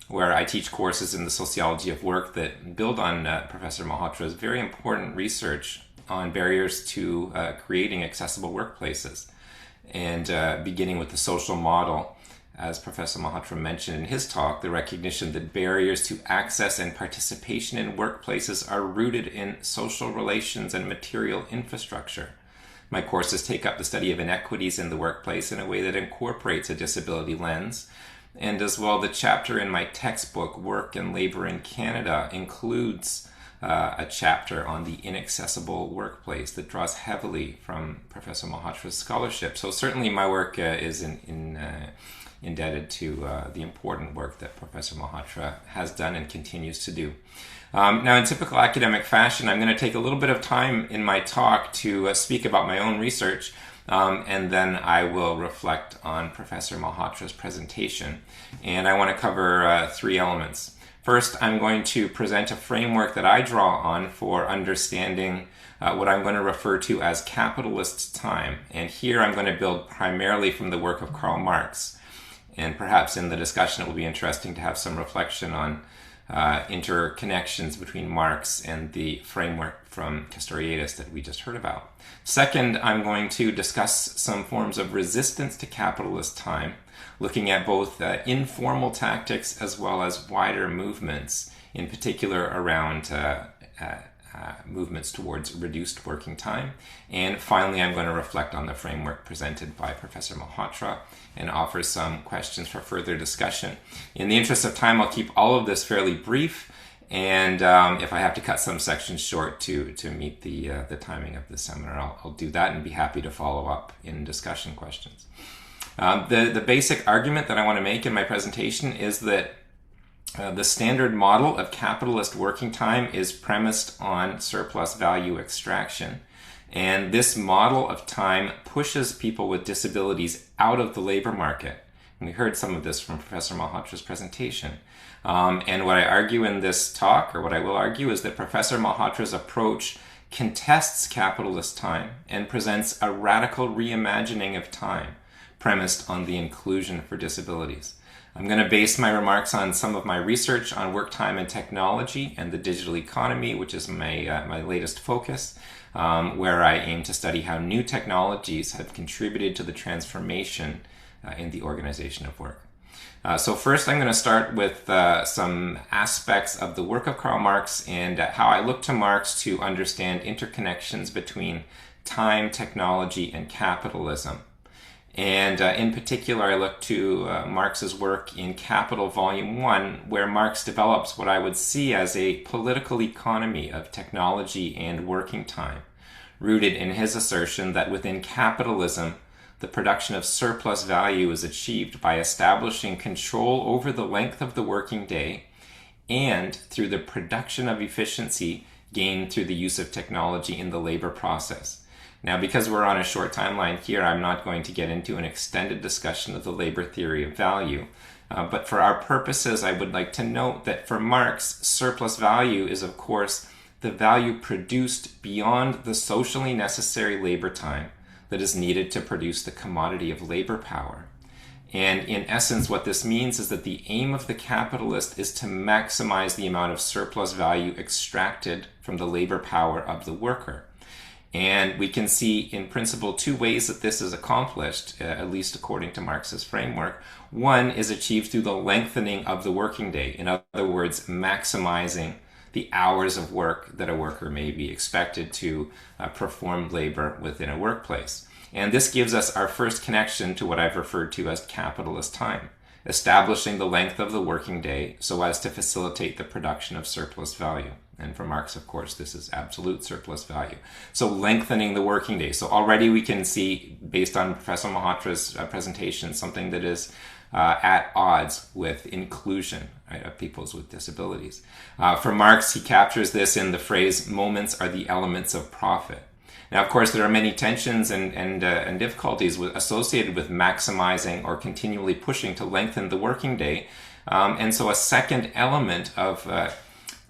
where I teach courses in the sociology of work that build on Professor Malhotra's very important research on barriers to creating accessible workplaces. And beginning with the social model, as Professor Malhotra mentioned in his talk, the recognition that barriers to access and participation in workplaces are rooted in social relations and material infrastructure. My courses take up the study of inequities in the workplace in a way that incorporates a disability lens. And as well, the chapter in my textbook, Work and Labor in Canada, includes a chapter on the inaccessible workplace that draws heavily from Professor Malhotra's scholarship. So certainly my work is indebted to the important work that Professor Malhotra has done and continues to do. Now, in typical academic fashion, I'm going to take a little bit of time in my talk to speak about my own research, and then I will reflect on Professor Malhotra's presentation. And I want to cover 3 elements. First, I'm going to present a framework that I draw on for understanding what I'm going to refer to as capitalist time. And here I'm going to build primarily from the work of Karl Marx. And perhaps in the discussion it will be interesting to have some reflection on interconnections between Marx and the framework from Castoriadis that we just heard about. Second, I'm going to discuss some forms of resistance to capitalist time, looking at both informal tactics as well as wider movements, in particular around movements towards reduced working time. And finally, I'm going to reflect on the framework presented by Professor Malhotra and offer some questions for further discussion. In the interest of time, I'll keep all of this fairly brief, and if I have to cut some sections short to meet the timing of the seminar, I'll do that and be happy to follow up in discussion questions. The basic argument that I want to make in my presentation is that the standard model of capitalist working time is premised on surplus value extraction. And this model of time pushes people with disabilities out of the labor market. And we heard some of this from Professor Malhotra's presentation. And what I argue in this talk, or what I will argue, is that Professor Malhotra's approach contests capitalist time and presents a radical reimagining of time premised on the inclusion for disabilities. I'm going to base my remarks on some of my research on work time and technology and the digital economy, which is my latest focus, where I aim to study how new technologies have contributed to the transformation in the organization of work. So first, I'm going to start with some aspects of the work of Karl Marx and how I look to Marx to understand interconnections between time, technology, and capitalism. And in particular, I look to Marx's work in Capital Volume 1, where Marx develops what I would see as a political economy of technology and working time, rooted in his assertion that within capitalism, the production of surplus value is achieved by establishing control over the length of the working day and through the production of efficiency gained through the use of technology in the labor process. Now, because we're on a short timeline here, I'm not going to get into an extended discussion of the labor theory of value. But for our purposes, I would like to note that for Marx, surplus value is, of course, the value produced beyond the socially necessary labor time that is needed to produce the commodity of labor power. And in essence, what this means is that the aim of the capitalist is to maximize the amount of surplus value extracted from the labor power of the worker. And we can see in principle two ways that this is accomplished, at least according to Marx's framework. One is achieved through the lengthening of the working day. In other words, maximizing the hours of work that a worker may be expected to perform labor within a workplace. And this gives us our first connection to what I've referred to as capitalist time, establishing the length of the working day so as to facilitate the production of surplus value. And for Marx, of course, this is absolute surplus value. So lengthening the working day. So already we can see, based on Professor Malhotra's presentation, something that is at odds with inclusion, right, of peoples with disabilities. For Marx, he captures this in the phrase, moments are the elements of profit. Now, of course, there are many tensions and difficulties associated with maximizing or continually pushing to lengthen the working day. And so a second element of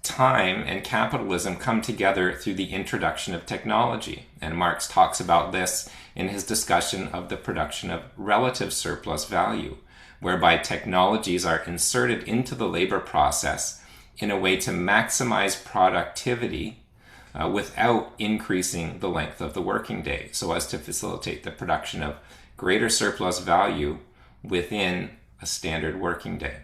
time and capitalism come together through the introduction of technology. And Marx talks about this in his discussion of the production of relative surplus value, whereby technologies are inserted into the labor process in a way to maximize productivity without increasing the length of the working day, so as to facilitate the production of greater surplus value within a standard working day.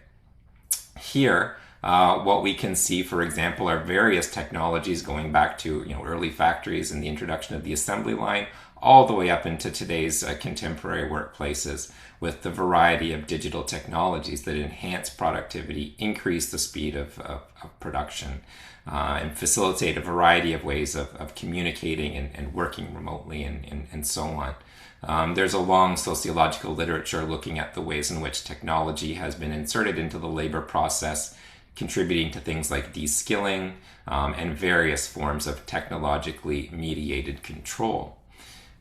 Here, what we can see, for example, are various technologies going back to early factories and the introduction of the assembly line, all the way up into today's contemporary workplaces, with the variety of digital technologies that enhance productivity, increase the speed of production, and facilitate a variety of ways of communicating and working remotely and so on. There's a long sociological literature looking at the ways in which technology has been inserted into the labor process, contributing to things like de-skilling and various forms of technologically mediated control.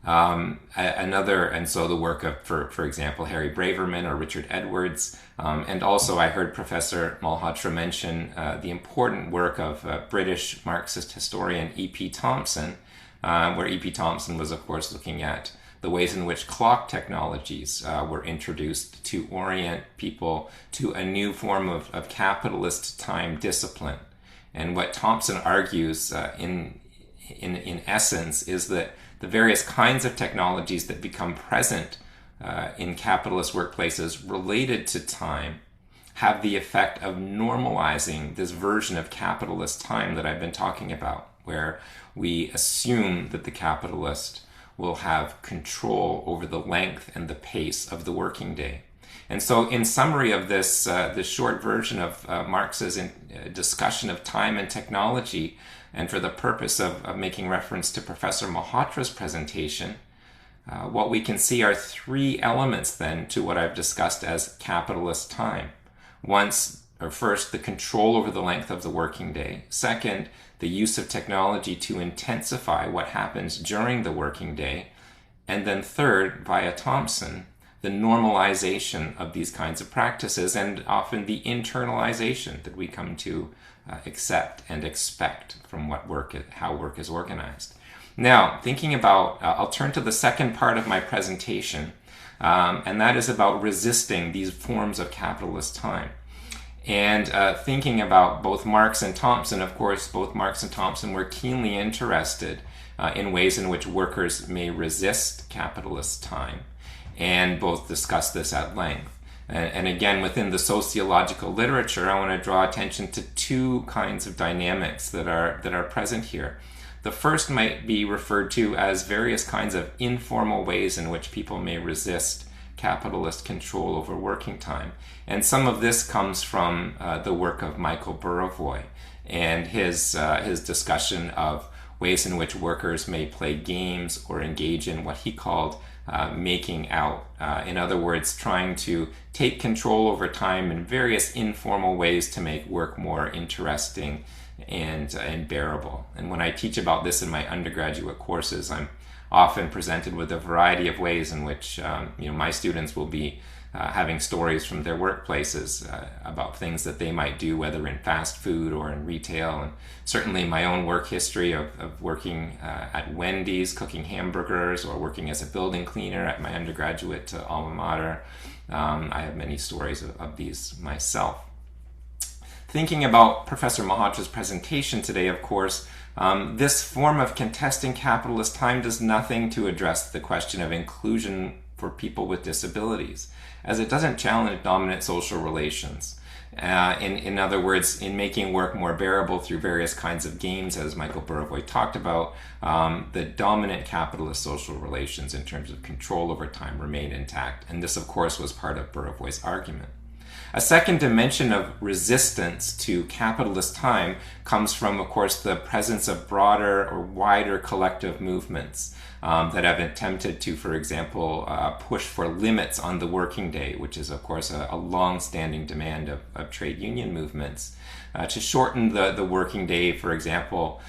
And so the work of, for example, Harry Braverman or Richard Edwards, and also I heard Professor Malhotra mention the important work of British Marxist historian E.P. Thompson, where E.P. Thompson was, of course, looking at the ways in which clock technologies were introduced to orient people to a new form of capitalist time discipline. And what Thompson argues in essence is that the various kinds of technologies that become present in capitalist workplaces related to time have the effect of normalizing this version of capitalist time that I've been talking about, where we assume that the capitalist will have control over the length and the pace of the working day. And so in summary of this short version of Marx's discussion of time and technology, and for the purpose of making reference to Professor Malhotra's presentation, what we can see are three elements then to what I've discussed as capitalist time. First, the control over the length of the working day. Second, the use of technology to intensify what happens during the working day. And then third, via Thompson, the normalization of these kinds of practices and often the internalization that we come to accept and expect from how work is organized. Now, thinking about, I'll turn to the second part of my presentation, and that is about resisting these forms of capitalist time. And thinking about both Marx and Thompson, of course, both Marx and Thompson were keenly interested in ways in which workers may resist capitalist time, and both discussed this at length. And again, within the sociological literature, I want to draw attention to two kinds of dynamics that are present here. The first might be referred to as various kinds of informal ways in which people may resist capitalist control over working time. And some of this comes from the work of Michael Buravoy and his discussion of ways in which workers may play games or engage in what he called making out. In other words, trying to take control over time in various informal ways to make work more interesting and bearable. And when I teach about this in my undergraduate courses, I'm often presented with a variety of ways in which my students will be having stories from their workplaces about things that they might do, whether in fast food or in retail. And certainly my own work history of working at Wendy's, cooking hamburgers, or working as a building cleaner at my undergraduate alma mater. I have many stories of these myself. Thinking about Professor Malhotra's presentation today, of course, this form of contesting capitalist time does nothing to address the question of inclusion for people with disabilities, as it doesn't challenge dominant social relations. In other words, in making work more bearable through various kinds of games, as Michael Buravoy talked about, the dominant capitalist social relations in terms of control over time remain intact. And this, of course, was part of Buravoy's argument. A second dimension of resistance to capitalist time comes from, of course, the presence of broader or wider collective movements that have attempted to, for example, push for limits on the working day, which is, of course, a long-standing demand of trade union movements, to shorten the working day, for example,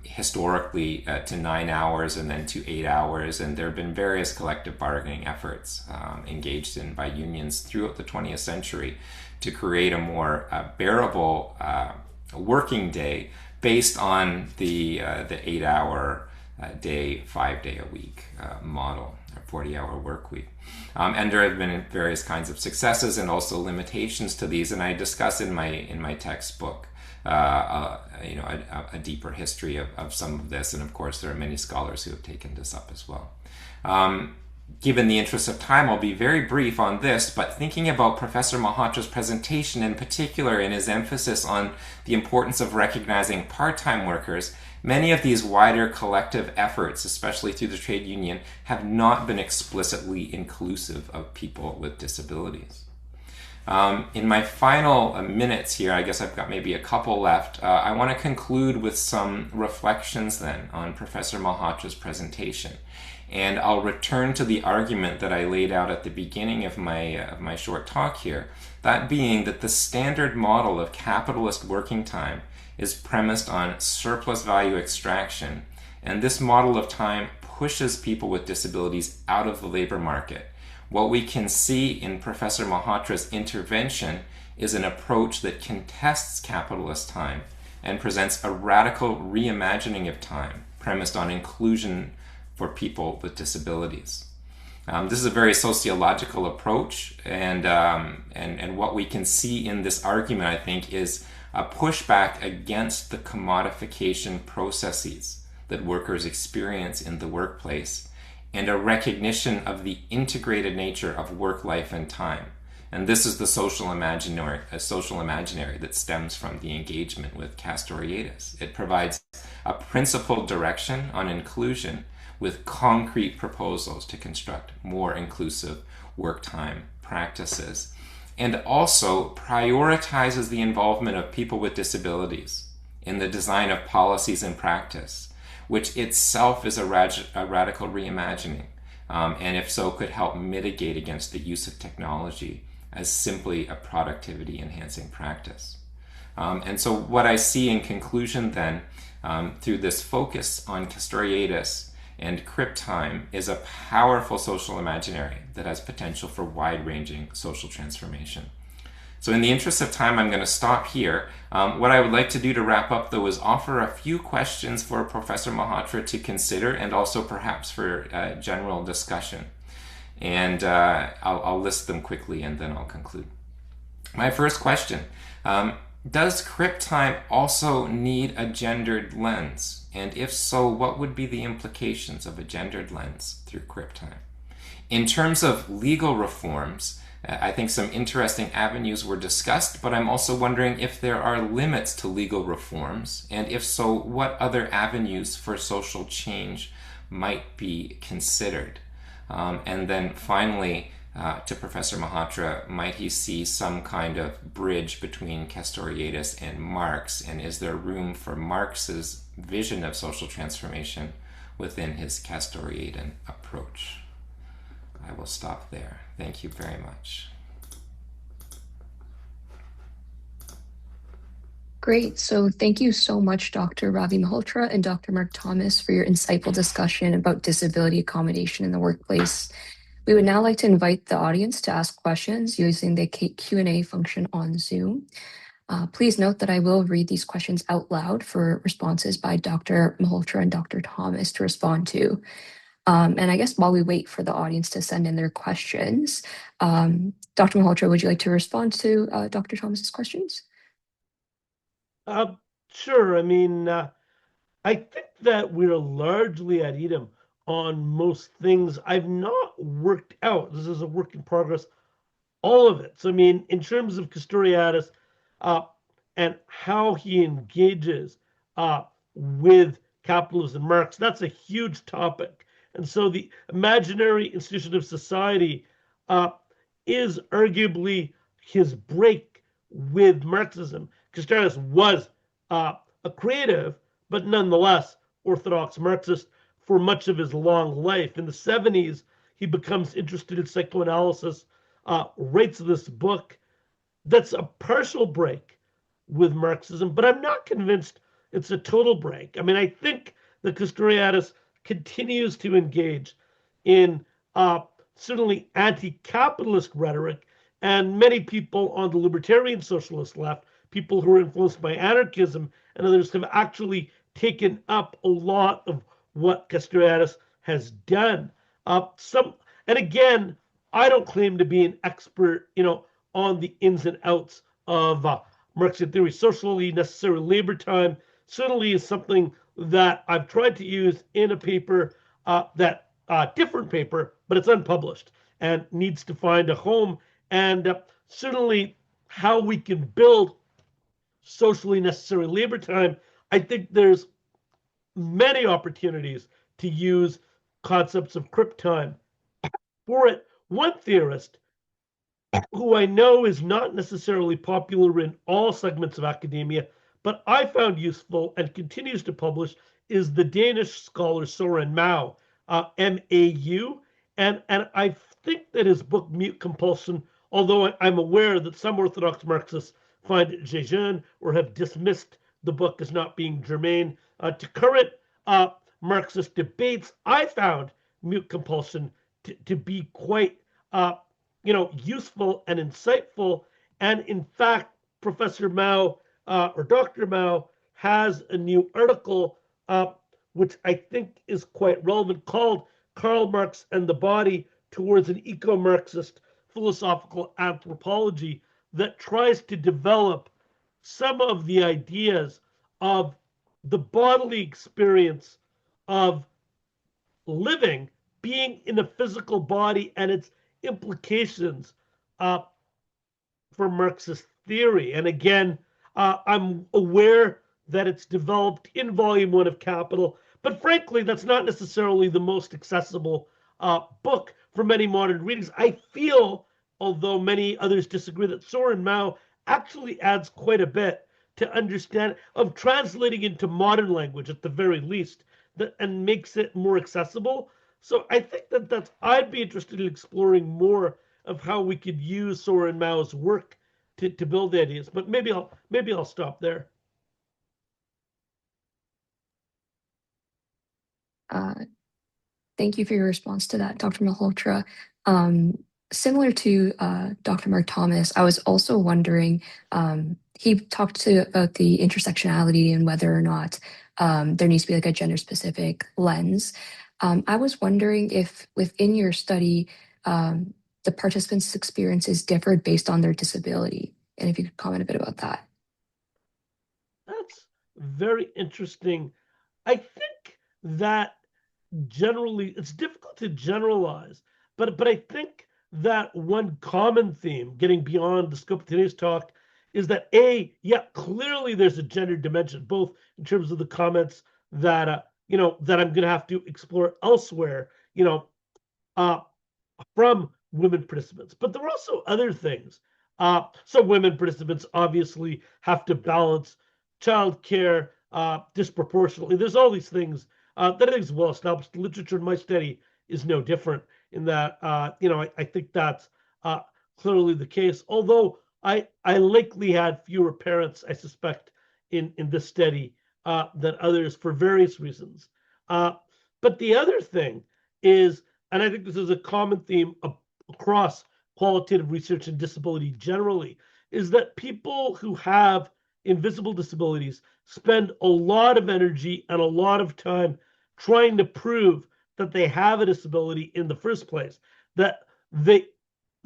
historically to 9 hours and then to 8 hours. And there have been various collective bargaining efforts engaged in by unions throughout the 20th century to create a more bearable working day based on the 8-hour day, 5-day-a-week model, or 40-hour work week. And there have been various kinds of successes and also limitations to these, and I discuss in my textbook a deeper history of some of this, and of course there are many scholars who have taken this up as well. Given the interest of time, I'll be very brief on this, but thinking about Professor Malhotra's presentation in particular and his emphasis on the importance of recognizing part-time workers, many of these wider collective efforts, especially through the trade union, have not been explicitly inclusive of people with disabilities. In my final minutes here, I guess I've got maybe a couple left, I want to conclude with some reflections then on Professor Malhotra's presentation. And I'll return to the argument that I laid out at the beginning of my short talk here, that being that the standard model of capitalist working time is premised on surplus value extraction, and this model of time pushes people with disabilities out of the labor market. What we can see in Professor Malhotra's intervention is an approach that contests capitalist time and presents a radical reimagining of time premised on inclusion for people with disabilities. This is a very sociological approach, and what we can see in this argument, I think, is a pushback against the commodification processes that workers experience in the workplace, and a recognition of the integrated nature of work, life, and time. And this is the social imaginary that stems from the engagement with Castoriadis. It provides a principled direction on inclusion with concrete proposals to construct more inclusive work time practices, and also prioritizes the involvement of people with disabilities in the design of policies and practice, which itself is a radical reimagining, and if so, could help mitigate against the use of technology as simply a productivity enhancing practice. And so what I see in conclusion then, through this focus on Castoriadis and Crip Time, is a powerful social imaginary that has potential for wide-ranging social transformation. So in the interest of time, I'm going to stop here. What I would like to do to wrap up, though, is offer a few questions for Professor Malhotra to consider, and also perhaps for general discussion. And I'll list them quickly, and then I'll conclude. My first question, does Crip Time also need a gendered lens? And if so, what would be the implications of a gendered lens through Crip Time? In terms of legal reforms, I think some interesting avenues were discussed, but I'm also wondering if there are limits to legal reforms, and if so, what other avenues for social change might be considered? And then finally, to Professor Malhotra, might he see some kind of bridge between Castoriadis and Marx, and is there room for Marx's vision of social transformation within his Castoriadan approach? I will stop there. Thank you very much. Great. So thank you so much, Dr. Ravi Malhotra and Dr. Mark Thomas, for your insightful discussion about disability accommodation in the workplace. We would now like to invite the audience to ask questions using the Q&A function on Zoom. Please note that I will read these questions out loud for responses by Dr. Malhotra and Dr. Thomas to respond to. And I guess while we wait for the audience to send in their questions, Dr. Malhotra, would you like to respond to Dr. Thomas's questions? Sure. I mean, I think that we're largely at Edom on most things. I've not worked out. This is a work in progress. All of it. So, I mean, in terms of Castoriadis and how he engages with capitalism and Marx, that's a huge topic. And so the imaginary institution of society is arguably his break with Marxism. Castoriadis was a creative, but nonetheless orthodox Marxist for much of his long life. In the 70s, he becomes interested in psychoanalysis, writes this book that's a partial break with Marxism, but I'm not convinced it's a total break. I mean, I think that Castoriadis continues to engage in certainly anti-capitalist rhetoric, and many people on the libertarian socialist left, people who are influenced by anarchism and others, have actually taken up a lot of what Castoriadis has done. And again, I don't claim to be an expert, on the ins and outs of Marxian theory. Socially necessary labor time certainly is something that I've tried to use in a paper different paper, but it's unpublished and needs to find a home. And certainly how we can build socially necessary labor time, I think there's many opportunities to use concepts of Crip Time for it. One theorist who I know is not necessarily popular in all segments of academia, but I found useful and continues to publish, is the Danish scholar Søren Mau, M-A-U. And I think that his book, Mute Compulsion, although I'm aware that some Orthodox Marxists find it jejune or have dismissed the book as not being germane to current Marxist debates, I found Mute Compulsion to be quite useful and insightful. And in fact, Professor Mao or Dr. Mao has a new article, which I think is quite relevant, called Karl Marx and the Body Towards an Eco-Marxist Philosophical Anthropology, that tries to develop some of the ideas of the bodily experience of living, being in a physical body, and its implications for Marxist theory. And again, I'm aware that it's developed in volume 1 of Capital, but frankly, that's not necessarily the most accessible book for many modern readings. I feel, although many others disagree, that Søren Mau actually adds quite a bit to understand, of translating into modern language at the very least, and makes it more accessible. So I think that I'd be interested in exploring more of how we could use Søren Mau's work to build the ideas. But maybe I'll stop there. Thank you for your response to that, Dr. Malhotra. Similar to Dr. Mark Thomas, I was also wondering, he talked about the intersectionality and whether or not there needs to be like a gender-specific lens. I was wondering if within your study, the participants' experiences differed based on their disability, and if you could comment a bit about that. That's very interesting. I think that generally it's difficult to generalize, but I think that one common theme, getting beyond the scope of today's talk, is that clearly there's a gender dimension, both in terms of the comments that that I'm going to have to explore elsewhere, from women participants. But there are also other things. So women participants obviously have to balance childcare disproportionately. There's all these things that I think is well established. The literature in my study is no different in that, I think that's clearly the case. Although I likely had fewer parents, I suspect, in this study than others for various reasons. But the other thing is and I think this is a common theme across qualitative research and disability generally, is that people who have invisible disabilities spend a lot of energy and a lot of time trying to prove that they have a disability in the first place. That they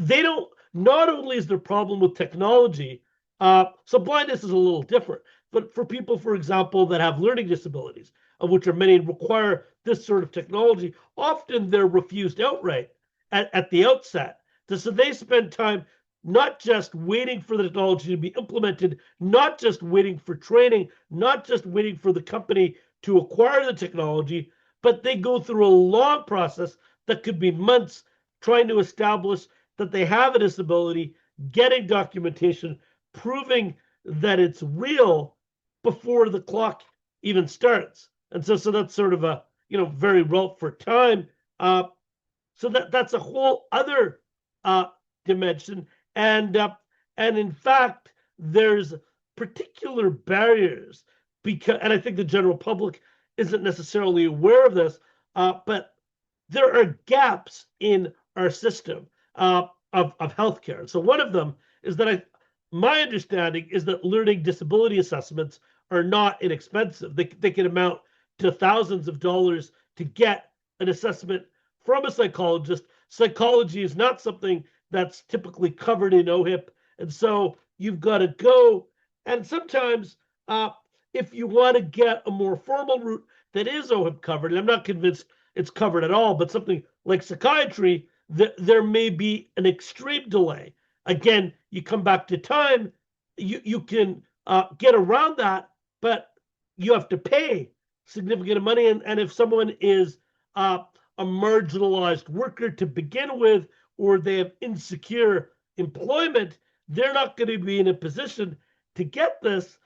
don't. Not only is there a problem with technology, so blindness is a little different. But for people, for example, that have learning disabilities, of which are many require this sort of technology, often they're refused outright at the outset. So they spend time not just waiting for the technology to be implemented, not just waiting for training, not just waiting for the company to acquire the technology, but they go through a long process that could be months trying to establish that they have a disability, getting documentation, proving that it's real before the clock even starts. And so that's sort of a very rote for time. So that's a whole other dimension, and in fact, there's particular barriers and I think the general public isn't necessarily aware of this, but there are gaps in our system of healthcare. So one of them is that my understanding is that learning disability assessments are not inexpensive. They can amount to thousands of dollars to get an assessment from a psychologist. Psychology is not something that's typically covered in OHIP. And so you've got to go. And sometimes if you want to get a more formal route that is OHIP covered, and I'm not convinced it's covered at all, but something like psychiatry, there may be an extreme delay. Again, you come back to time, you can get around that, but you have to pay significant money. And if someone is a marginalized worker to begin with, or they have insecure employment, they're not going to be in a position to get this.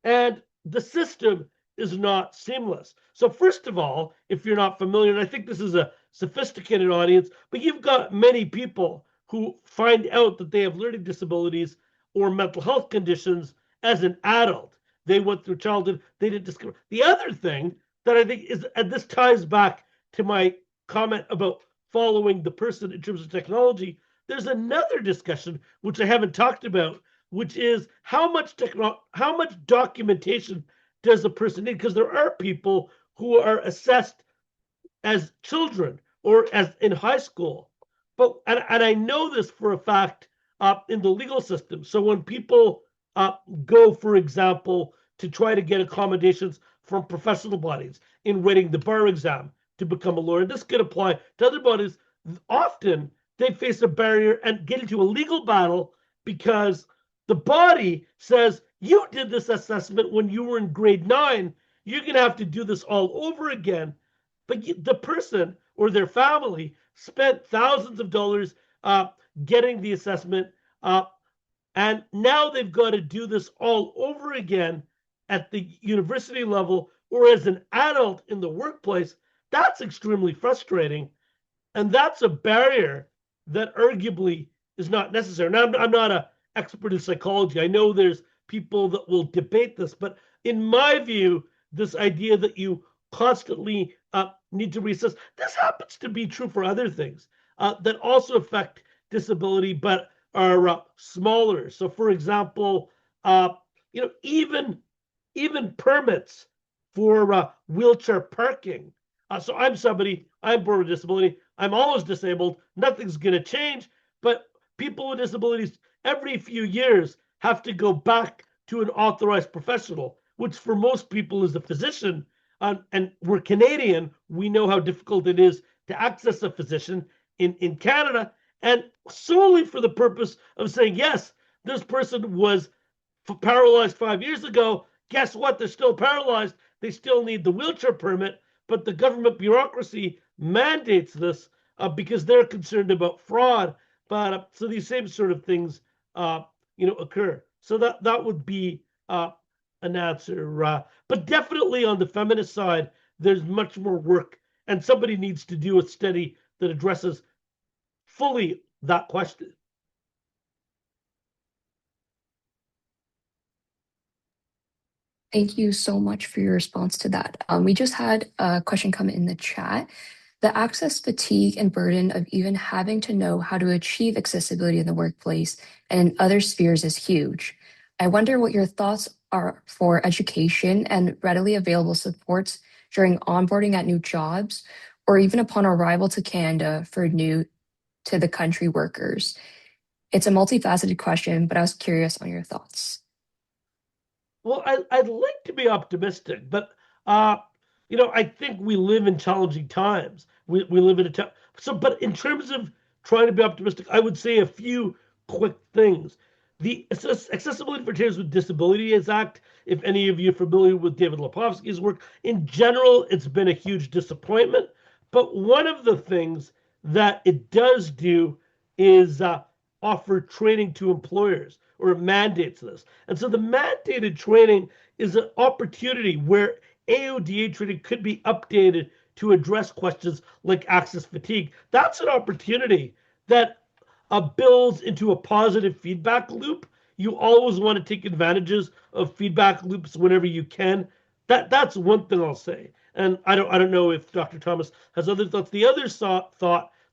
And the system is not seamless. So first of all, if you're not familiar, and I think this is a sophisticated audience, but you've got many people who find out that they have learning disabilities or mental health conditions as an adult. They went through childhood, they didn't discover. The other thing that I think is, and this ties back to my comment about following the person in terms of technology, there's another discussion which I haven't talked about, which is how much documentation does a person need? Because there are people who are assessed as children or as in high school, but and I know this for a fact in the legal system. So when people go, for example, to try to get accommodations from professional bodies in writing the bar exam to become a lawyer, this could apply to other bodies. Often they face a barrier and get into a legal battle because the body says, you did this assessment when you were in grade 9. You're going to have to do this all over again. But the person or their family spent thousands of dollars getting the assessment, and now they've got to do this all over again at the university level or as an adult in the workplace. That's extremely frustrating. And that's a barrier that arguably is not necessary. Now, I'm not an expert in psychology. I know there's people that will debate this, but in my view, this idea that you constantly need to reassess, this happens to be true for other things that also affect disability, but are smaller. So, for example, even permits for wheelchair parking. So I'm born with disability. I'm always disabled. Nothing's going to change. But people with disabilities every few years have to go back to an authorized professional, which for most people is a physician. And we're Canadian. We know how difficult it is to access a physician in Canada. And solely for the purpose of saying, yes, this person was paralyzed 5 years ago. Guess what? They're still paralyzed. They still need the wheelchair permit. But the government bureaucracy mandates this because they're concerned about fraud. But so these same sort of things, occur. So that would be an answer. But definitely on the feminist side, there's much more work, and somebody needs to do a study that addresses fully that question. Thank you so much for your response to that. We just had a question come in the chat The access fatigue and burden of even having to know how to achieve accessibility in the workplace and in other spheres is huge. I wonder what your thoughts are for education and readily available supports during onboarding at new jobs or even upon arrival to Canada for new to the country workers. It's a multifaceted question, but I was curious on your thoughts. Well, I'd like to be optimistic, but I think we live in challenging times. We live in a time. So, but in terms of trying to be optimistic, I would say a few quick things. The Accessibility for Persons with Disabilities Act, if any of you are familiar with David Lepofsky's work, in general, it's been a huge disappointment. But one of the things that it does do is offer training to employers, or it mandates this. And so the mandated training is an opportunity where AODA training could be updated to address questions like access fatigue. That's an opportunity that builds into a positive feedback loop. You always want to take advantages of feedback loops whenever you can. That's one thing I'll say. And I don't know if Dr. Thomas has other thoughts. The other thought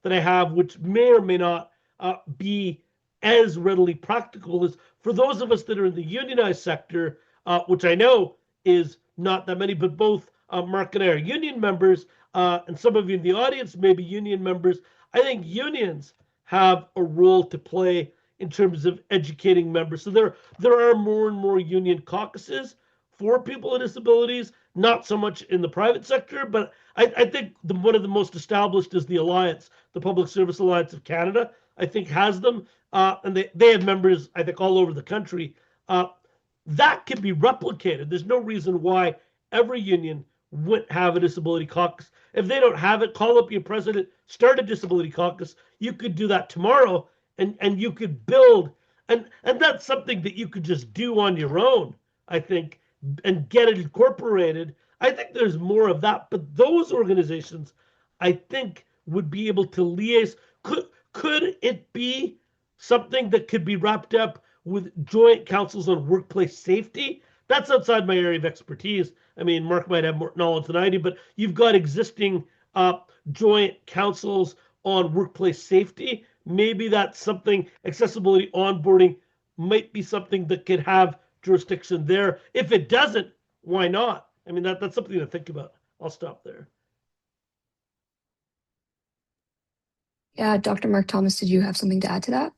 that I have, which may or may not be as readily practical, is for those of us that are in the unionized sector, which I know is not that many, but both Mark and I are union members, and some of you in the audience may be union members. I think unions have a role to play in terms of educating members. So there are more and more union caucuses for people with disabilities, not so much in the private sector, but I think one of the most established is the Alliance, the Public Service Alliance of Canada, I think has them, and they have members, I think, all over the country. That can be replicated. There's no reason why every union wouldn't have a disability caucus. If they don't have it, call up your president, start a disability caucus. You could do that tomorrow, and you could build, and that's something that you could just do on your own, I think, and get it incorporated. I think there's more of that, but those organizations, I think, would be able to liaise. Could it be something that could be wrapped up with joint councils on workplace safety? That's outside my area of expertise. I mean, Mark might have more knowledge than I do, but you've got existing joint councils on workplace safety. Maybe that's something, accessibility onboarding might be something that could have jurisdiction there. If it doesn't, why not? I mean, that's something to think about. I'll stop there. Yeah, Dr. Mark Thomas, did you have something to add to that?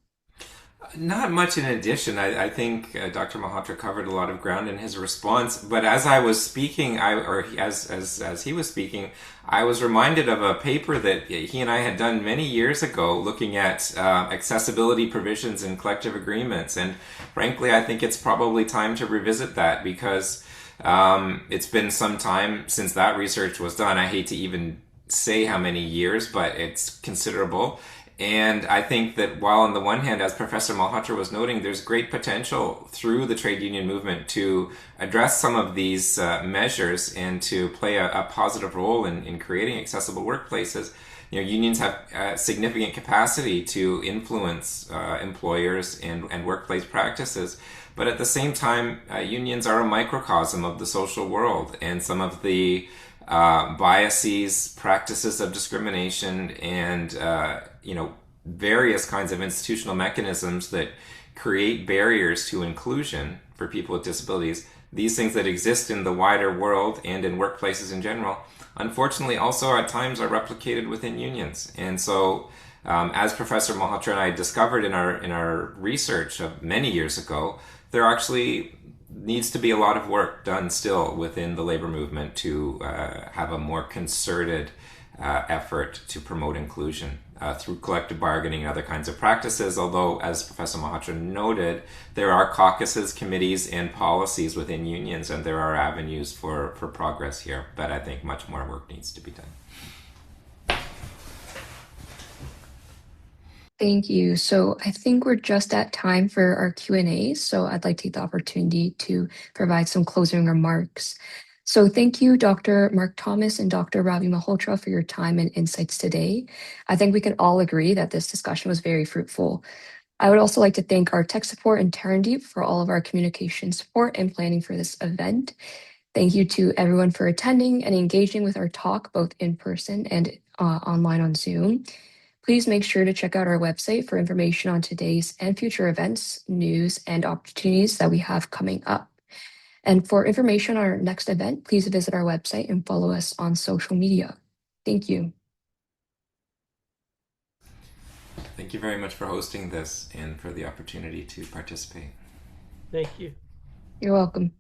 Not much in addition. I think Dr. Malhotra covered a lot of ground in his response. But as I was speaking, as he was speaking, I was reminded of a paper that he and I had done many years ago, looking at accessibility provisions in collective agreements. And frankly, I think it's probably time to revisit that, because it's been some time since that research was done. I hate to even say how many years, but it's considerable. And I think that while on the one hand, as Professor Malhotra was noting, there's great potential through the trade union movement to address some of these measures and to play a positive role in creating accessible workplaces. You know, unions have significant capacity to influence employers and workplace practices. But at the same time, unions are a microcosm of the social world, and some of the biases, practices of discrimination, and various kinds of institutional mechanisms that create barriers to inclusion for people with disabilities. These things that exist in the wider world and in workplaces in general, unfortunately, also at times are replicated within unions. And so, as Professor Malhotra and I discovered in our research of many years ago, there actually needs to be a lot of work done still within the labor movement to have a more concerted effort to promote inclusion through collective bargaining and other kinds of practices. Although, as Professor Malhotra noted, there are caucuses, committees, and policies within unions, and there are avenues for progress here. But I think much more work needs to be done. Thank you. So I think we're just at time for our Q&A. So I'd like to take the opportunity to provide some closing remarks. So thank you, Dr. Mark Thomas and Dr. Ravi Malhotra, for your time and insights today. I think we can all agree that this discussion was very fruitful. I would also like to thank our tech support and Tarandeep for all of our communication support and planning for this event. Thank you to everyone for attending and engaging with our talk, both in person and online on Zoom. Please make sure to check out our website for information on today's and future events, news, and opportunities that we have coming up. And for information on our next event, please visit our website and follow us on social media. Thank you. Thank you very much for hosting this and for the opportunity to participate. Thank you. You're welcome.